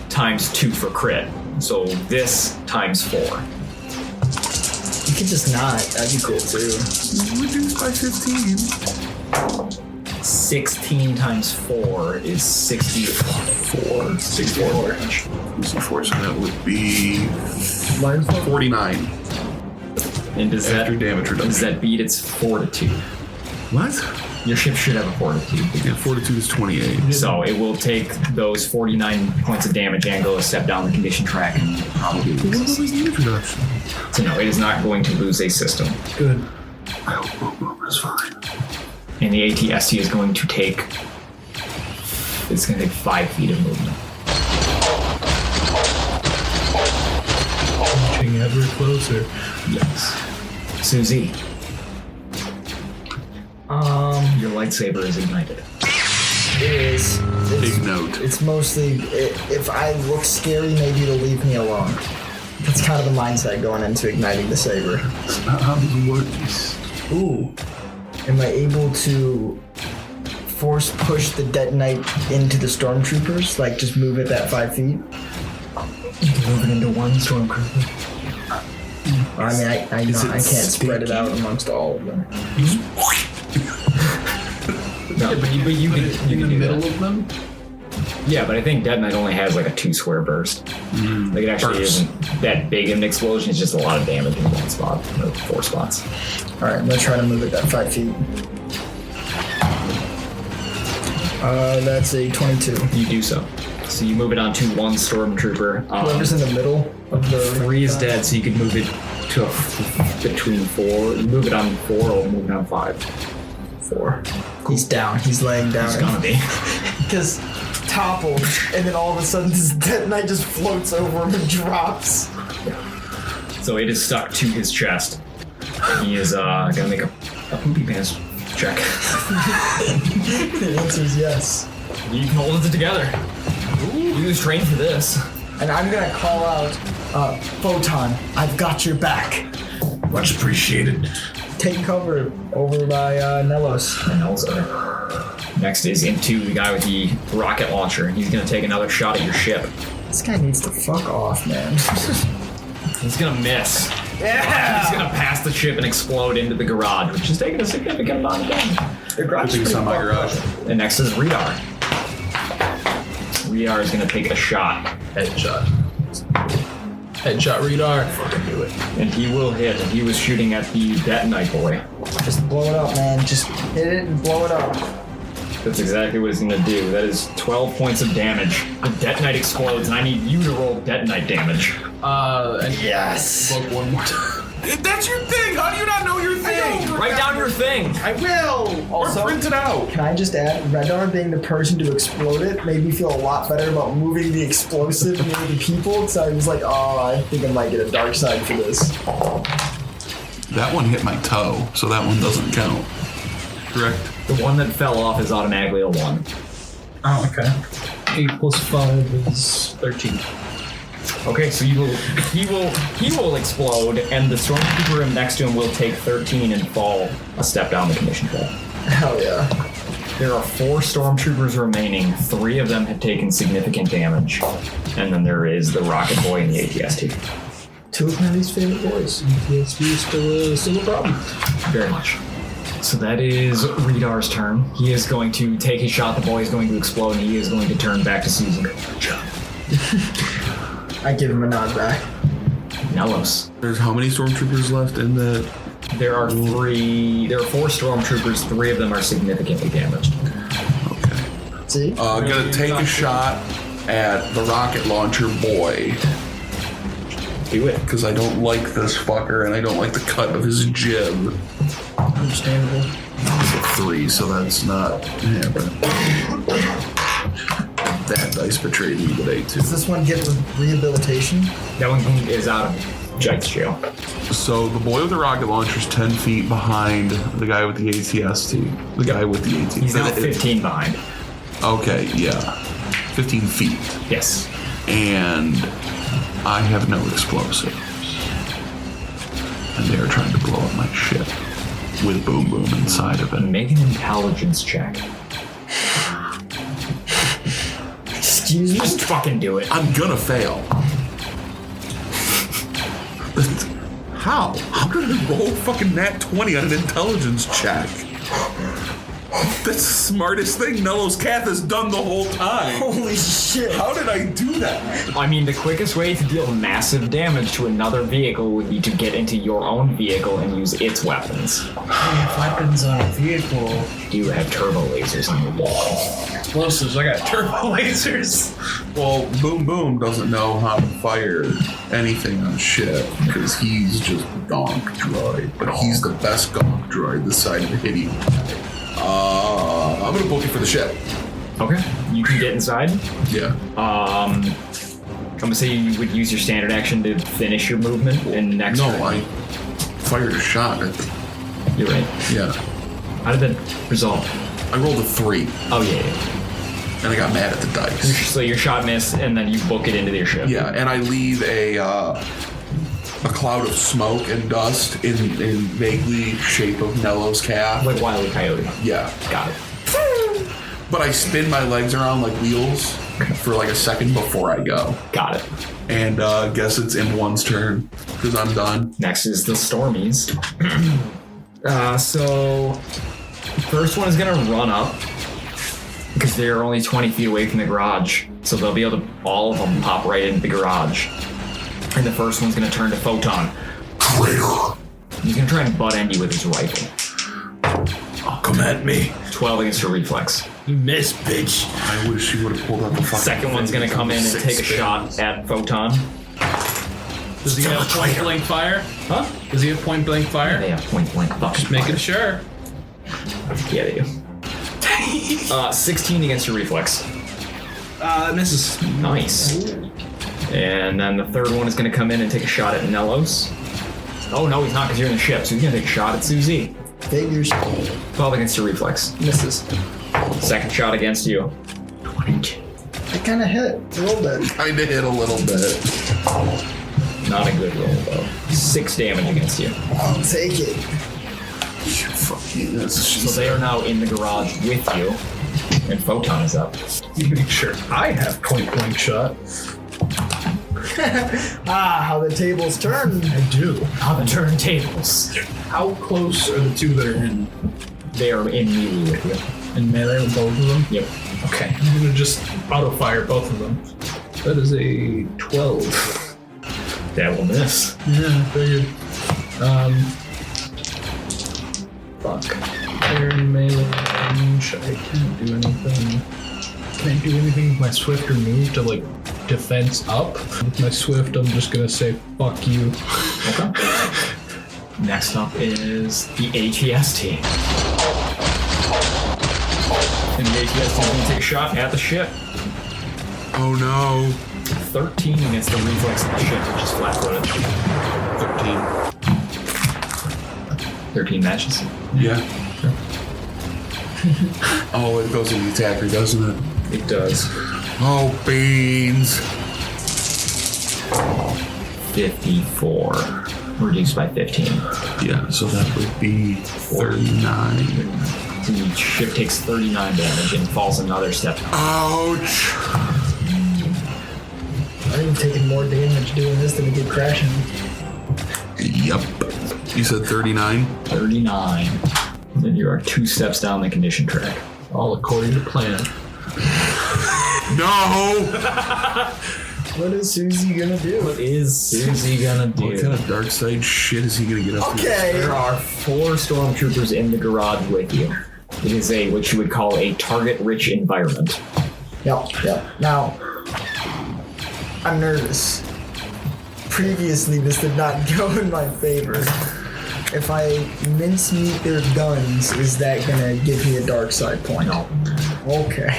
times 2 for crit. So this times 4. You could just not. That'd be cool too. Reduced by 15. 16 times 4 is 64. 64 damage. 64, so that would be Mine's 49. And does After that damage reduction. does that beat its fortitude? What? Your ship should have a fortitude. Yeah, fortitude is 28. So it will take those 49 points of damage and go a step down the condition track and probably What lose. about the introduction? So no, it is not going to lose a system. Good. I hope Rovar's fine. And the ATST is going to take 5 feet of movement. Inching ever closer. Yes. Syu Zee. Your lightsaber is ignited. It is. Big note. It's mostly if I look scary, maybe it'll leave me alone. That's kind of the mindset going into igniting the saber. That's not how this works. Ooh. am I able to force push the detonite into the stormtroopers? Like, just move it that 5 feet? You can move it into one stormtrooper. I mean, I know I can't spread it out amongst all of them. No, but you can in the do middle that. of them. Yeah, but I think detonite only has like a 2 square burst. Like it actually isn't that big of an explosion. It's just a lot of damage in one spot or 4 spots. All right, I'm gonna try to move it that 5 feet. That's a 22. You do so. So you move it onto one stormtrooper. Whoever's in the middle of the 3 is dead, so you could move it to between 4. You move it on 4 or move it on 5. 4. He's down. He's laying down. He's gonna be. Because toppled, and then all of a sudden this detonite just floats over him and drops. So it is stuck to his chest. He is gonna make a poopy pants check. The answer is yes. You can hold it together. You was trained for this. And I'm gonna call out, Photon, I've got your back. Much appreciated. Take cover over by Nellos. And also, next is into the guy with the rocket launcher. He's gonna take another shot at your ship. This guy needs to fuck off, man. He's gonna miss. Yeah! He's gonna pass the ship and explode into the garage, which is taking a significant amount of damage. The garage is on my garage. And next is Redar. Redar is gonna take a shot. Headshot. Headshot Redar. Fucking do it. And he will hit. And he was shooting at the detonite boy. Just blow it up, man. Just hit it and blow it up. That's exactly what he's gonna do. That is 12 points of damage. The detonite explodes, and I need you to roll detonite damage. And yes. Look one more time. That's your thing. How do you not know your thing? Write down your thing. I will. Also, or print it out. Can I just add, Redar being the person to explode it made me feel a lot better about moving the explosive near the people. So I was like, oh, I think I might get a dark side for this. That one hit my toe, so that one doesn't count. Correct? The one that fell off is automatically a 1. Oh, okay. 8 plus 5 is 13. Okay, so he will explode, and the stormtrooper next to him will take 13 and fall a step down the commission track. Hell yeah. There are 4 stormtroopers remaining. 3 of them have taken significant damage, and then there is the rocket boy and the ATST. 2 of my least favorite boys. ATST is still a problem. Very much. So that is Redar's turn. He is going to take his shot. The boy is going to explode, and he is going to turn back to Syu Zee. I give him a nod back. Nellos. There's how many stormtroopers left in that? There are 4 stormtroopers. 3 of them are significantly damaged. Okay. See? Gonna take a shot at the rocket launcher boy. Do it. Because I don't like this fucker and I don't like the cut of his jib. Understandable. It's a 3, so that's not happening. That dice betrayed me today too. Does this one get rehabilitation? That one is out of Jake's jail. So the boy with the rocket launcher is 10 feet behind the guy with the ATST. The guy with the ATST. He's now 15 behind. Okay, yeah. 15 feet. Yes. And I have no explosives. And they're trying to blow up my ship with boom boom inside of it. Make an intelligence check. Excuse me? Just fucking do it. I'm gonna fail. How? How did I roll fucking nat 20 on an intelligence check? That's the smartest thing Nellos Cath has done the whole time. Holy shit. How did I do that? I mean, the quickest way to deal massive damage to another vehicle would be to get into your own vehicle and use its weapons. I have weapons on a vehicle. You have turbo lasers on your wall. Explosives, I got turbo lasers. Well, Boom Boom doesn't know how to fire anything on ship because he's just a gonk droid. But he's the best gonk droid this side of the Hitty. I'm gonna book it for the ship. Okay. You can get inside. Yeah. I'm gonna say you would use your standard action to finish your movement and next No, turn. I fired a shot at the... You're right. Yeah. How did that resolve? I rolled a 3. Oh, yeah. And I got mad at the dice. So your shot missed, and then you book it into your ship. Yeah, and I leave a a cloud of smoke and dust in vaguely shape of Nello's calf. Like Wile E. Coyote. Yeah. Got it. But I spin my legs around like wheels for like a second before I go. Got it. And guess it's M1's turn because I'm done. Next is the Stormies. So first one is going to run up because they're only 20 feet away from the garage. So they'll be able to, all of them pop right into the garage. And the first one's going to turn to Photon. He's going to try and butt end you with his rifle. Oh, come at me. 12 against your reflex. You miss, bitch. I wish you would have pulled out the fucking Second one's going to come in and take a shot at Photon. Does he have point blank fire? Huh? Does he have point blank fire? Yeah, they have point blank fucking Just making sure. Yeah, they do. 16 against your reflex. Misses. Nice. And then the third one is going to come in and take a shot at Nellos. Oh, no, he's not because you're in the ship, so he's going to take a shot at Syu Zee. Figures. 12 against your reflex. Misses. Second shot against you. 22. It kind of hit a little bit. Kind of hit a little bit. Not a good roll, though. 6 damage against you. I'll take it. Fuck you. So they are now in the garage with you, and Photon is up. You make sure I have point blank shot. How the tables turn. I do. How the turntables. How close are the two that are in? They are in melee with you. In melee with both of them? Yep. Okay, I'm gonna just auto fire both of them. That is a 12. That will miss. Yeah, figured. Fuck. They're in melee range. I can't do anything. Can I do anything with my swift or move to like defense up? With my swift, I'm just gonna say fuck you. Okay. Next up is the ATST. And the ATST is going to take a shot at the ship. Oh no. 13 against the reflex of the ship, which is flat-footed. 13 matches. Yeah. Oh, it goes to the attacker, doesn't it? It does. Oh, beans. 54. Reduced by 15. Yeah, so that would be 39. The ship takes 39 damage and falls another step. Ouch. I'm taking more damage doing this than a good crashing. Yep. You said 39? 39. And you are 2 steps down the condition track. All according to plan. No! What is Syu Zee gonna do? What is Syu Zee gonna do? What kind of dark side shit is he gonna get up to? Okay. There are 4 stormtroopers in the garage with you. It is what you would call a target-rich environment. Yep. Now, I'm nervous. Previously, this did not go in my favor. If I mincemeat their guns, is that gonna give me a dark side point? No. Okay.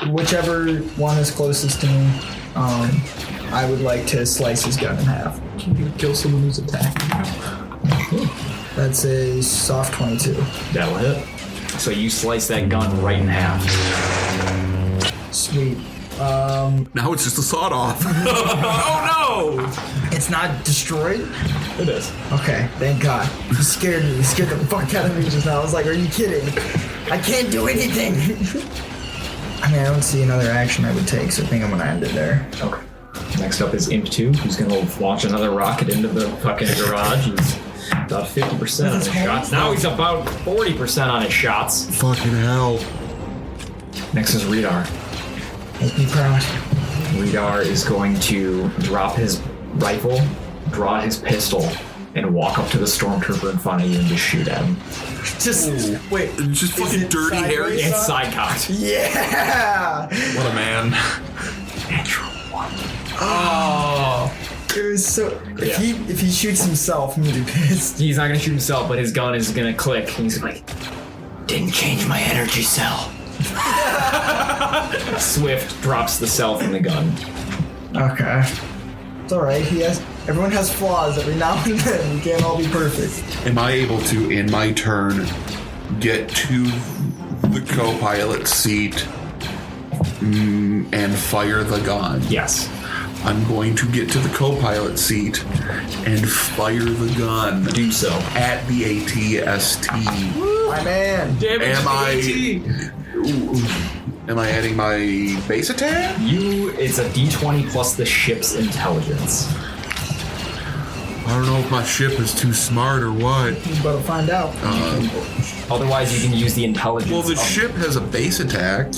Whichever one is closest to me, I would like to slice his gun in half. Can you kill someone who's attacking? That's a soft 22. That will hit. So you slice that gun right in half. Sweet. Now it's just a sawed off. Oh no! It's not destroyed? It is. Okay, thank God. You scared me. You scared the fuck out of me just now. I was like, are you kidding? I can't do anything. I mean, I don't see another action I would take, so I think I'm gonna end it there. Okay. Next up is Imp 2, who's gonna launch another rocket into the fucking garage. He's about 50% on his shots. Now he's about 40% on his shots. Fucking hell. Next is Redar. Make me proud. Redar is going to drop his rifle, draw his pistol, and walk up to the stormtrooper in front of you and just shoot at him. Wait. Just fucking dirty Harry. It's side cocked. Yeah! What a man. Natural 1. Oh. It was so. If he shoots himself, I'm gonna be pissed. He's not gonna shoot himself, but his gun is gonna click. And he's like, didn't change my energy cell. Swift drops the cell from the gun. Okay. It's alright. Everyone has flaws every now and then. We can't all be perfect. Am I able to, in my turn, get to the co-pilot seat and fire the gun? Yes. I'm going to get to the co-pilot seat and fire the gun. Do so. At the ATST. My man. Am I adding my base attack? It's a D20 plus the ship's intelligence. I don't know if my ship is too smart or what. You better find out. Otherwise, you can use the intelligence. Well, the ship has a base attack.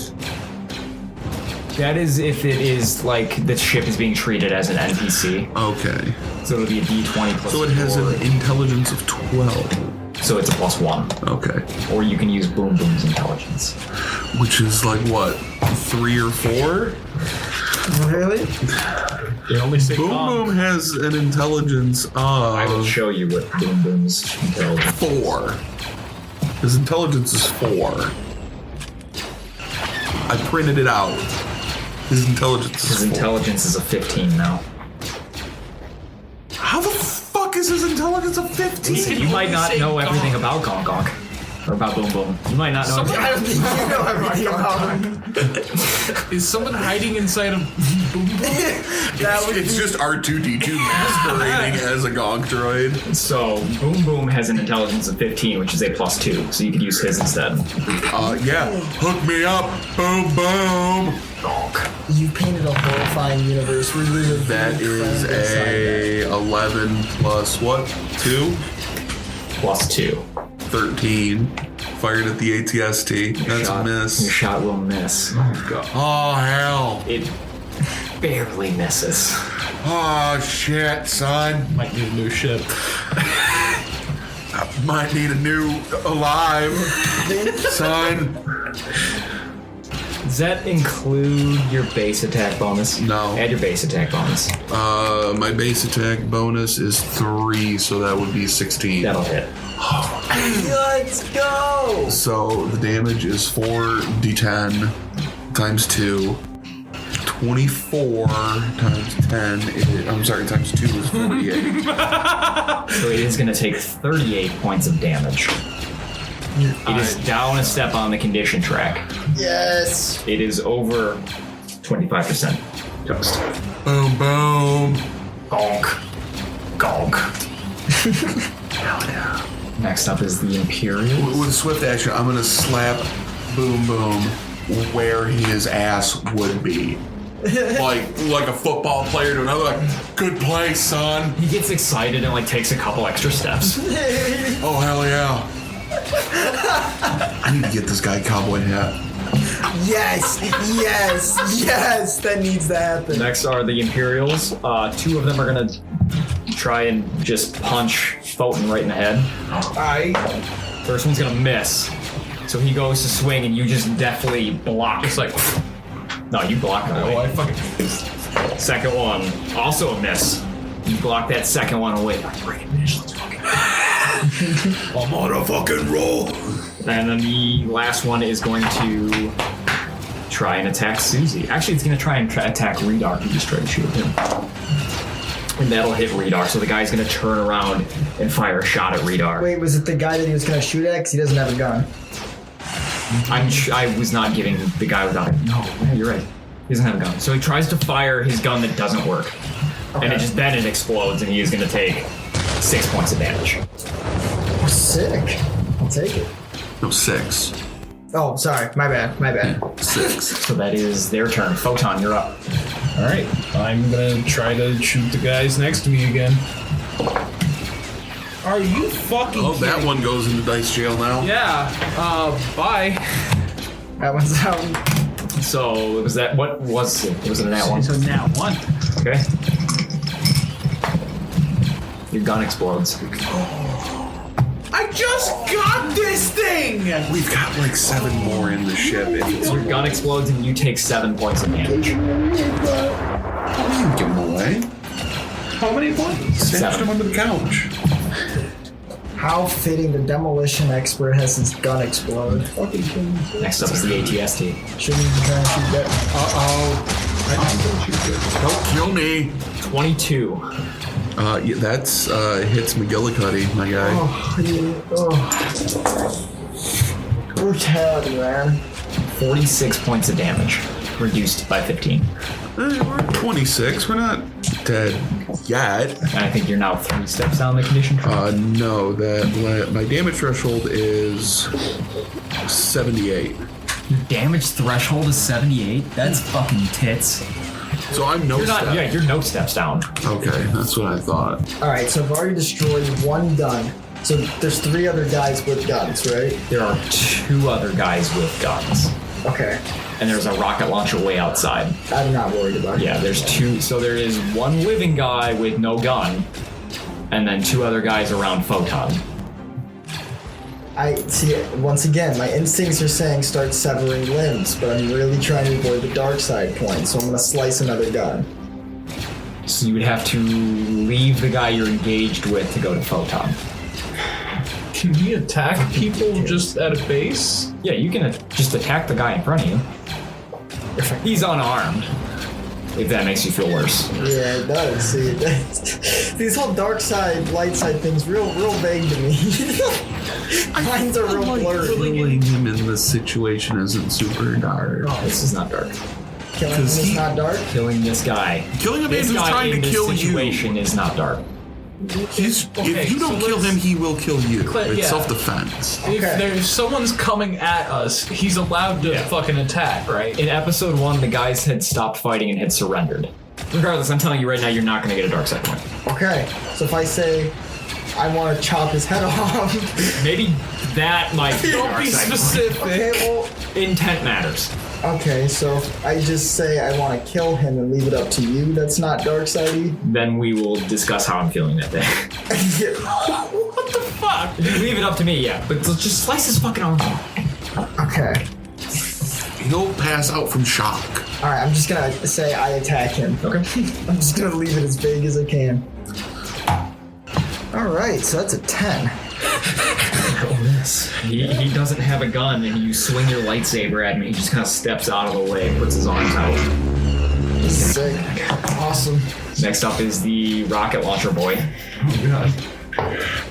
That is if it is like the ship is being treated as an NPC. Okay. So it'll be a D20 plus. So it has an intelligence of 12. So it's a +1. Okay. Or you can use Boom Boom's intelligence. Which is like what? 3 or 4? Really? They only say Boom Boom has an intelligence of... I will show you what Boom Boom's intelligence 4. His intelligence is 4. I printed it out. His intelligence is 4. His intelligence is a 15 now. How the fuck is his intelligence a 15? Listen, you might not know everything about Gonk Gonk. Or about Boom Boom. You might not know everything. I don't think you know everything about him. Is someone hiding inside of Boom Boom? It's just R2-D2 masquerading as a Gonk droid. So, Boom Boom has an intelligence of 15, which is a +2, so you could use his instead. Yeah. Hook me up. Boom Boom. Gonk. You painted a horrifying universe. That is a 11 plus what? 2? +2. 13. Fired at the ATST. That's a miss. Your shot will miss. Oh, God. Oh, hell. It barely misses. Oh, shit, son. Might need a new ship. I might need a new alive. Son. Does that include your base attack bonus? No. Add your base attack bonus. My base attack bonus is 3, so that would be 16. That'll hit. Let's go! So the damage is 4d10 times 2. 24 times 10. Times 2 is 48. So it is going to take 38 points of damage. It is down a step on the condition track. Yes! It is over 25% toast. Boom, boom. Gonk. Gonk. Hell yeah. Next up is the Imperial. With swift action, I'm gonna slap Boom Boom where his ass would be. like a football player to another. Like, good play, son. He gets excited and takes a couple extra steps. Oh hell yeah! I need to get this guy a cowboy hat. Yes! That needs to happen. Next are the Imperials. 2 of them are gonna try and just punch Fulton right in the head. First one's gonna miss. So he goes to swing and you just definitely block. It's like, no, you block it away. Oh, I fucking... Second one, also a miss. You block that second one away. Great miss, let's fucking I'm on a fucking roll. And then the last one is going to try and attack Syu Zee. Actually, it's going to try and attack Redar. You just try to shoot him. And that'll hit Redar. So the guy's going to turn around and fire a shot at Redar. Wait, was it the guy that he was going to shoot at? Because he doesn't have a gun. I was not giving the guy without it. No, yeah, you're right. He doesn't have a gun. So he tries to fire his gun that doesn't work. Okay. And it explodes, and he is going to take 6 points of damage. Oh, sick. I'll take it. No, 6. Oh, sorry. My bad. 6. So that is their turn. Photon, you're up. All right. I'm going to try to shoot the guys next to me again. Are you fucking Oh, that one goes into dice jail now. Yeah. Bye. That one's out. So was that, what was it? Was it a nat 1? It's a nat 1. Okay. Your gun explodes. I just got this thing! We've got 7 more in the ship. So your gun explodes and you take 7 points of damage. What are you giving away? How many points? Smashed him under the couch. How fitting the demolition expert has his gun explode. Next up is the ATST. Shouldn't even try and shoot that. Don't kill me. 22. Yeah, that's hits McGillicuddy, my guy. Brutality, man. 46 points of damage. reduced by 15. We're at 26. We're not dead yet. And I think you're now 3 steps down the condition tree. No, my damage threshold is 78. Your damage threshold is 78? That's fucking tits. So I'm no steps. Yeah, you're no steps down. Okay, that's what I thought. Alright, so I've already destroyed 1 gun. So there's 3 other guys with guns, right? There are 2 other guys with guns. Okay. And there's a rocket launcher way outside. I'm not worried about it. Yeah, there's 2. So there is 1 living guy with no gun, and then 2 other guys around Photon. I see. Once again, my instincts are saying start severing limbs, but I'm really trying to avoid the dark side point, so I'm gonna slice another gun. So you would have to leave the guy you're engaged with to go to Photon. Can he attack people just at a base? Yeah, you can just attack the guy in front of you. He's unarmed. If that makes you feel worse. Yeah, it does. See, it does. These whole dark side, light side things, real vague to me. Lines are real blurry. Killing him in this situation isn't super dark. Oh, this is not dark. Killing him is not dark? Killing this guy. Killing a man who's trying to kill you. This situation is not dark. If you don't kill him, he will kill you. It's yeah. self-defense. If someone's coming at us, he's allowed to fucking attack, right? In episode 1, the guys had stopped fighting and had surrendered. Regardless, I'm telling you right now, you're not going to get a dark side point. Okay, so if I say I want to chop his head off, maybe that might be a Don't dark be side specific. point. Okay, well, intent matters. Okay, so I just say I want to kill him and leave it up to you. That's not dark-sidey. Then we will discuss how I'm feeling that day. What the fuck? If you leave it up to me, yeah. But just slice his fucking arm off. Okay. He'll pass out from shock. All right, I'm just gonna say I attack him. Okay. I'm just gonna leave it as vague as I can. All right, so that's a 10. He doesn't have a gun, and you swing your lightsaber at him. He just kind of steps out of the way, puts his arms out. Sick. Awesome. Next up is the rocket launcher boy. Oh god.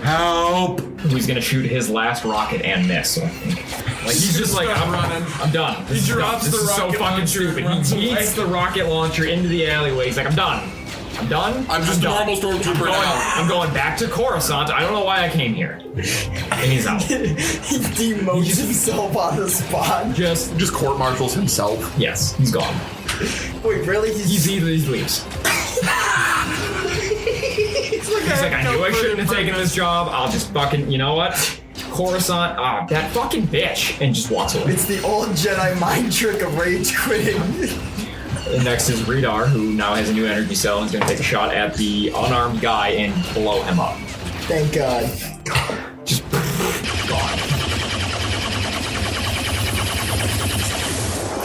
Help! Who's gonna shoot his last rocket and miss? I think. Like he's just like, I'm running. I'm done. He drops the rocket so fucking launcher stupid. and He runs eats the rocket launcher into the alleyway. He's like, I'm done. I'm done. I'm just a normal stormtrooper now. I'm going back to Coruscant. I don't know why I came here. And he's out. He demotes himself on the spot. Just court-martials himself. Yes, he's gone. Wait, really? He leaves. He's like, I knew I shouldn't have taken this job. I'll just fucking, you know what? Coruscant, that fucking bitch. And just walks away. It's the old Jedi mind trick of rage quitting. And next is Redar, who now has a new energy cell and is going to take a shot at the unarmed guy and blow him up. Thank God. Just gone.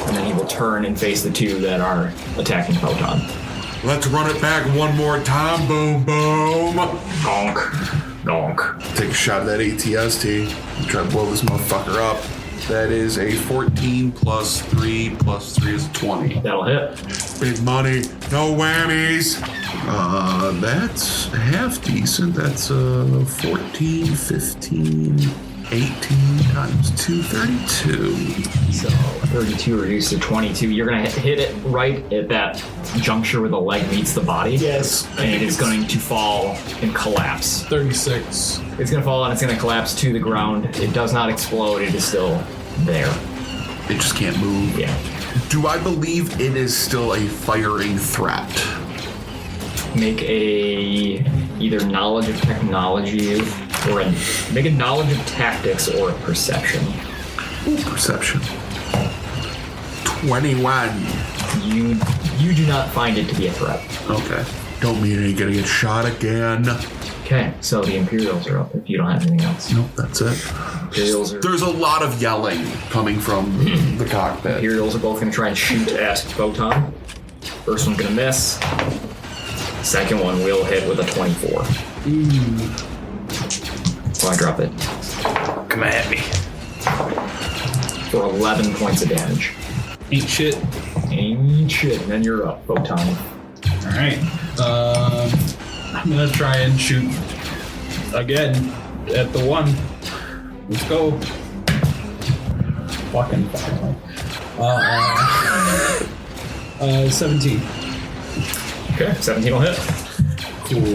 And then he will turn and face the 2 that are attacking Photon. Let's run it back one more time. Boom, boom. Donk. Donk. Take a shot at that ATST. Try to blow this motherfucker up. That is a 14 plus 3 plus 3 is a 20. That'll hit. Big money. No whammies. That's half decent. That's 14, 15, 18 times 2, 32. So 32 reduced to 22. You're going to hit it right at that juncture where the leg meets the body. Yes. And it is going to fall and collapse. 36. It's going to fall and it's going to collapse to the ground. It does not explode. It is still there. It just can't move. Yeah. Do I believe it is still a firing threat? Make a either knowledge of technology or make a knowledge of tactics or a perception. Ooh, perception. 21. You do not find it to be a threat. Okay. Don't mean it ain't gonna get shot again. Okay, so the Imperials are up if you don't have anything else. Nope, that's it. Imperials are... There's a lot of yelling coming from the cockpit. Imperials are both going to try and shoot at Photon. First one's going to miss. Second one will hit with a 24. So I drop it. Come at me. For 11 points of damage. Eat shit. Ain't shit. And then you're up, Photon. Alright. I'm gonna try and shoot again at the 1. Let's go. Fucking finally. 17. Okay, 17 will hit. Cool.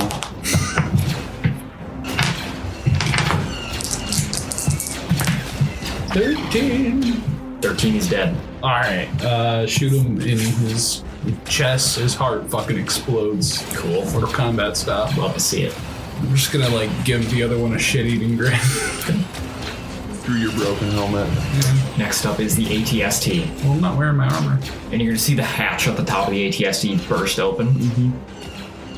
13 is dead. Alright, shoot him in his chest. His heart fucking explodes. Cool. Mortal Kombat style. Love to see it. I'm just gonna like give the other one a shit-eating grin. Through your broken helmet. Next up is the ATST. Well, I'm not wearing my armor. And you're gonna see the hatch at the top of the ATST burst open.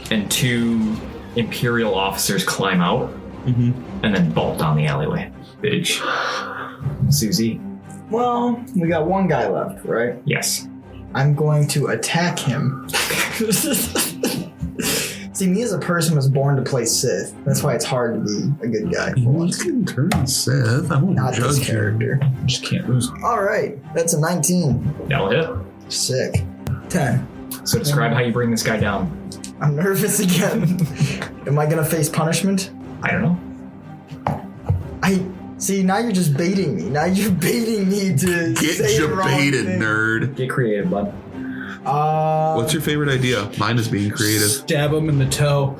And 2 Imperial officers climb out and then bolt down the alleyway. Bitch. Syu Zee. Well, we got one guy left, right? Yes. I'm going to attack him. See, me as a person was born to play Sith. That's why it's hard to be a good guy. You can turn Sith. I won't Not judge this character. Just can't lose. All right, that's a 19. That'll hit. Sick. 10. So describe how you bring this guy down. I'm nervous again. Am I gonna face punishment? I don't know. See, now you're just baiting me. Now you're baiting me to Get say the wrong baited, thing. nerd. Get creative, bud. What's your favorite idea? Mine is being creative. Stab him in the toe.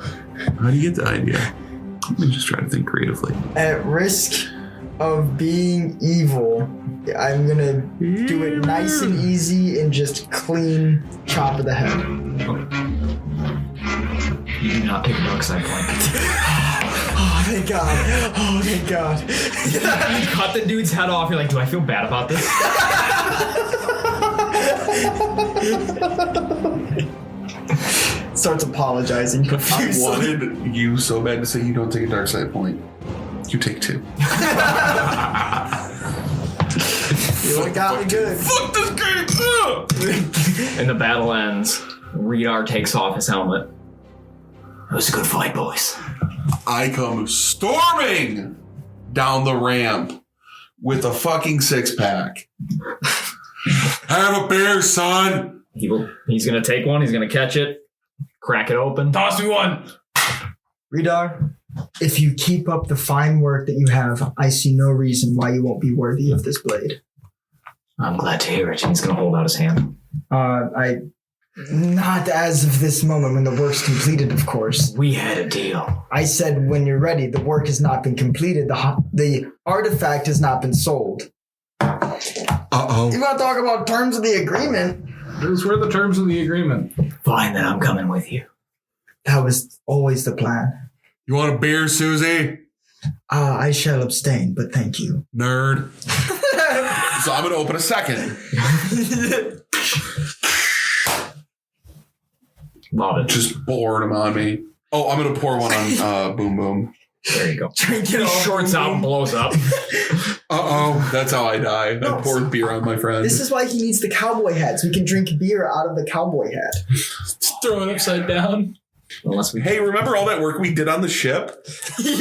How do you get the idea? Let me just try to think creatively. At risk of being evil, I'm gonna do it nice and easy and just clean chop of the head. You do not take a dark side point. Oh, thank God. Oh, thank God. You cut the dude's head off. You're like, do I feel bad about this? Starts apologizing I profusely. wanted you so bad to say you don't take a dark side point. You take 2. You only got me good. Fuck this game! And the battle ends. Redar takes off his helmet. It was a good fight, boys. I come storming down the ramp with a fucking 6-pack. Have a beer, son! He's gonna take one, he's gonna catch it, crack it open. Toss me one! Redar, if you keep up the fine work that you have, I see no reason why you won't be worthy of this blade. I'm glad to hear it. He's gonna hold out his hand. Not as of this moment when the work's completed, of course. We had a deal. I said when you're ready. The work has not been completed. The artifact has not been sold. Uh-oh. You want to talk about terms of the agreement? Those were the terms of the agreement. Fine, then I'm coming with you. That was always the plan. You want a beer, Syu Zee? I shall abstain, but thank you. Nerd. So I'm going to open a second. Love it. Just poured them on me. Oh, I'm going to pour one on Boom Boom. There you go. Drink it He all. shorts out and blows up. Uh-oh. That's how I die. No. I poured beer on my friend. This is why he needs the cowboy hat, so we can drink beer out of the cowboy hat. Just throw it upside down. Unless we. Hey, remember all that work we did on the ship? Yeah.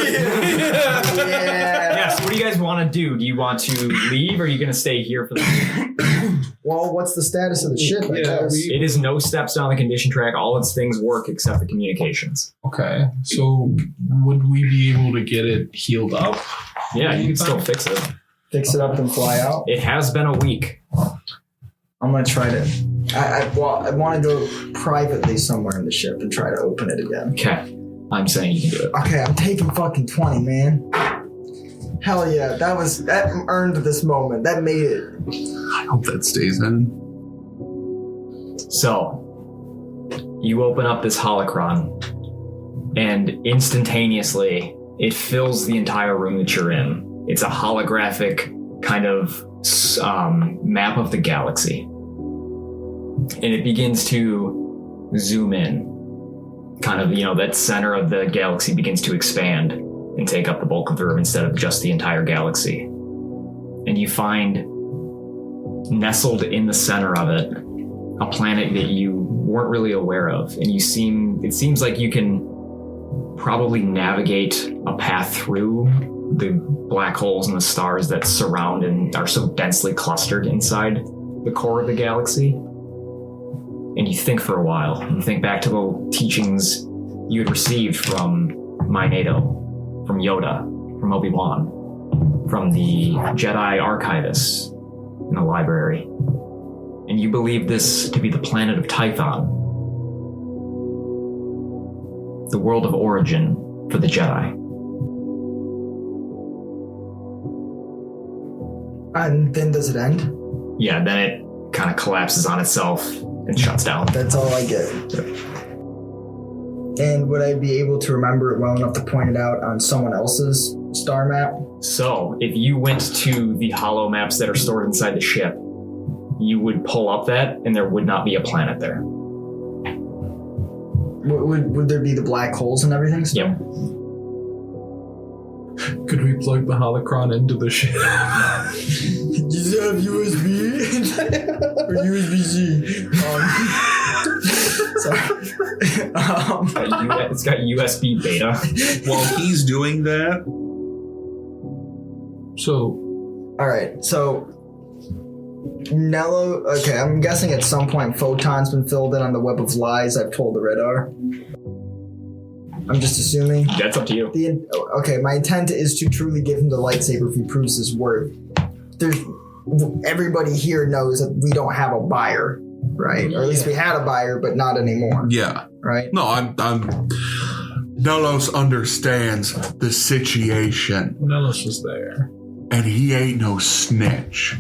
Yes. What do you guys want to do? Do you want to leave, or are you going to stay here for the? Well, what's the status of the ship? I guess. It is no steps down the condition track. All its things work except the communications. Okay, so would we be able to get it healed up? Yeah, you can still fix it. Fix it up and fly out. It has been a week. I'm gonna try to. I want to go privately somewhere in the ship and try to open it again. Okay. I'm saying you can do it. Okay, I'm taking fucking 20, man. Hell yeah, that earned this moment. That made it. I hope that stays in. So, you open up this holocron, and instantaneously, it fills the entire room that you're in. It's a holographic kind of map of the galaxy. And it begins to zoom in. Kind of, that center of the galaxy begins to expand and take up the bulk of the room instead of just the entire galaxy. And you find nestled in the center of it a planet that you weren't really aware of. And it seems like you can probably navigate a path through the black holes and the stars that surround and are so densely clustered inside the core of the galaxy. And you think for a while. You think back to the teachings you had received from Minato, from Yoda, from Obi-Wan, from the Jedi archivists in the library. And you believe this to be the planet of Tython, the world of origin for the Jedi. And then does it end? Yeah, then it kind of collapses on itself and shuts down. That's all I get. And would I be able to remember it well enough to point it out on someone else's star map? So, if you went to the holo maps that are stored inside the ship, you would pull up that, and there would not be a planet there. Would there be the black holes and everything still? Yep. Could we plug the holocron into the ship? Does it have USB? Or USB-C? Sorry. It's got USB beta. While he's doing that. So. Alright, so. Nello. Okay, I'm guessing at some point Photon's been filled in on the web of lies I've told the radar. I'm just assuming. That's up to you. Okay, my intent is to truly give him the lightsaber if he proves his worth. Everybody here knows that we don't have a buyer, right? Or at least we had a buyer, but not anymore. Yeah. Right? No, I'm Nellos understands the situation. Nellos was there. And he ain't no snitch.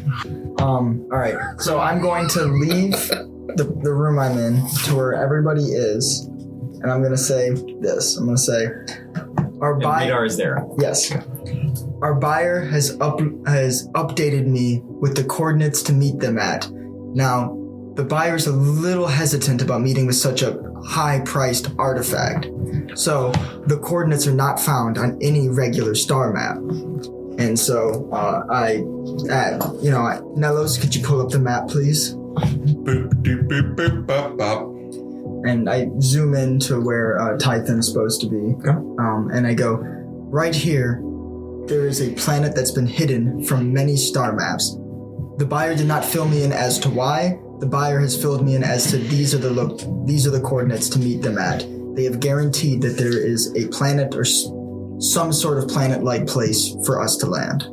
Alright. So I'm going to leave the room I'm in to where everybody is. And I'm going to say this. I'm going to say, our buyer... Radar is there. Yes. Our buyer has updated me with the coordinates to meet them at. Now, the buyer's a little hesitant about meeting with such a high-priced artifact. So, the coordinates are not found on any regular star map. And so, Nellos, could you pull up the map, please? Boop, doop, boop, boop, bop, bop. And I zoom in to where Tython's supposed to be. Okay. And I go, right here, there is a planet that's been hidden from many star maps. The buyer did not fill me in as to why. The buyer has filled me in as to these are the coordinates to meet them at. They have guaranteed that there is a planet or some sort of planet-like place for us to land.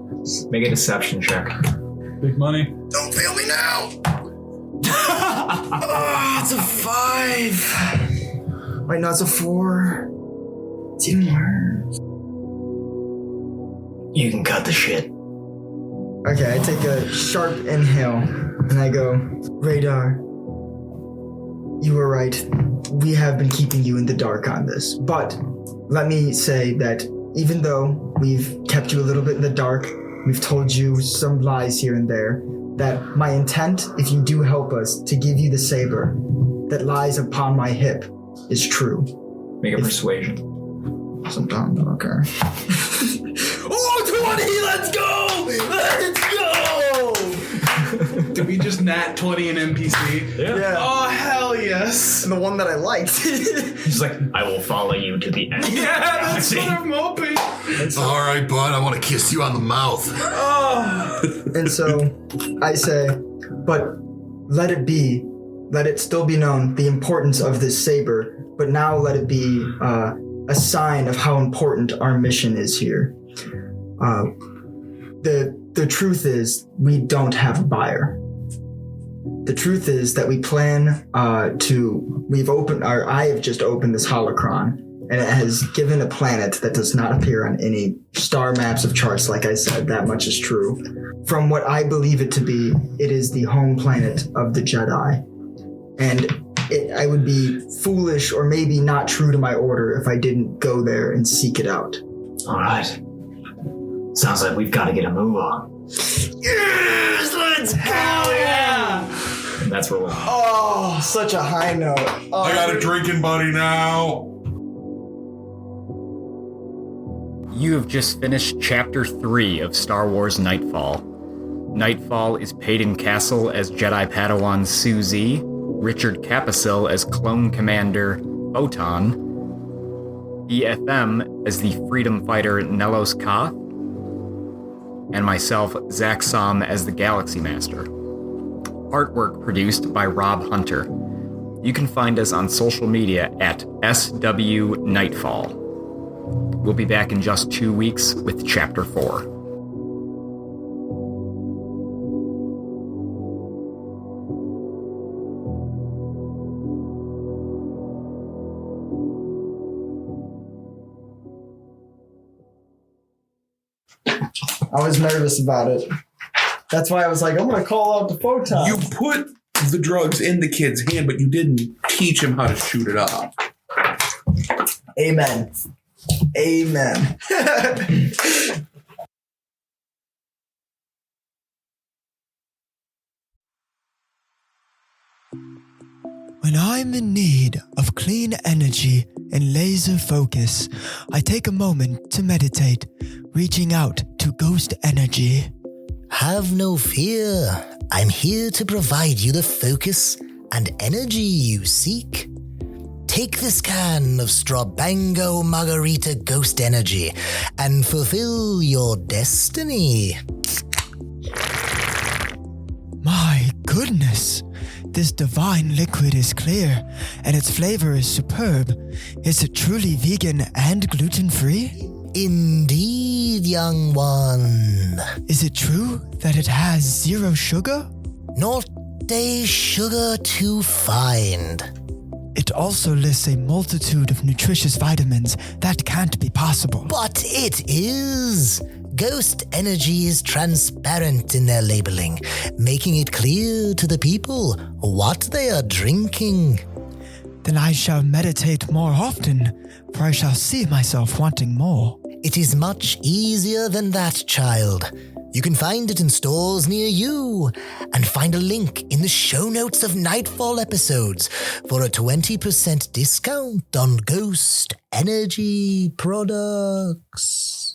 Make a deception check. Big money. Don't fail me now! It's a 5. Wait, no, it's a 4. It's even worse. You can cut the shit. Okay, I take a sharp inhale and I go, Radar, you were right. We have been keeping you in the dark on this. But let me say that even though we've kept you a little bit in the dark, we've told you some lies here and there, that my intent, if you do help us, to give you the saber that lies upon my hip is true. Make a persuasion. Sometime, okay. Oh, 20! Let's go! Let's go! Did we just nat 20 an NPC? Yeah. Oh, hell yes. And the one that I liked. He's like, I will follow you to the end. Yeah, that's what I'm hoping. All right, bud, I want to kiss you on the mouth. Oh. And so I say, but let it still be known the importance of this saber, but now let it be a sign of how important our mission is here. The truth is, we don't have a buyer. The truth is that we plan I have just opened this holocron, and it has given a planet that does not appear on any star maps of charts, like I said, that much is true. From what I believe it to be, it is the home planet of the Jedi. And I would be foolish or maybe not true to my order if I didn't go there and seek it out. All right. Sounds like we've got to get a move on. Yes, let's go! Hell yeah! And that's where we'll... Oh, such a high note. Oh, I got a drinking buddy now. You have just finished Chapter 3 of Star Wars Nightfall. Nightfall is Payton Castle as Jedi Padawan Syu Zee, Richard Capasil as Clone Commander Photon, BFM as the Freedom Fighter Nellos Koth, and myself, Zach Som, as the Galaxy Master. Artwork produced by Rob Hunter. You can find us on social media at SW Nightfall. We'll be back in just 2 weeks with Chapter 4. I was nervous about it. That's why I was like, I'm going to call out the photon. You put the drugs in the kid's hand, but you didn't teach him how to shoot it off. Amen. Amen. When I'm in need of clean energy and laser focus, I take a moment to meditate, reaching out to ghost energy. Have no fear. I'm here to provide you the focus and energy you seek. Take this can of Strabango Margarita Ghost Energy and fulfill your destiny. My goodness, this divine liquid is clear and its flavor is superb. Is it truly vegan and gluten-free? Indeed, young one. Is it true that it has 0 sugar? Not a sugar to find. It also lists a multitude of nutritious vitamins. That can't be possible. But it is. Ghost Energy is transparent in their labeling, making it clear to the people what they are drinking. Then I shall meditate more often, for I shall see myself wanting more. It is much easier than that, child. You can find it in stores near you, and find a link in the show notes of Nightfall episodes for a 20% discount on Ghost Energy products.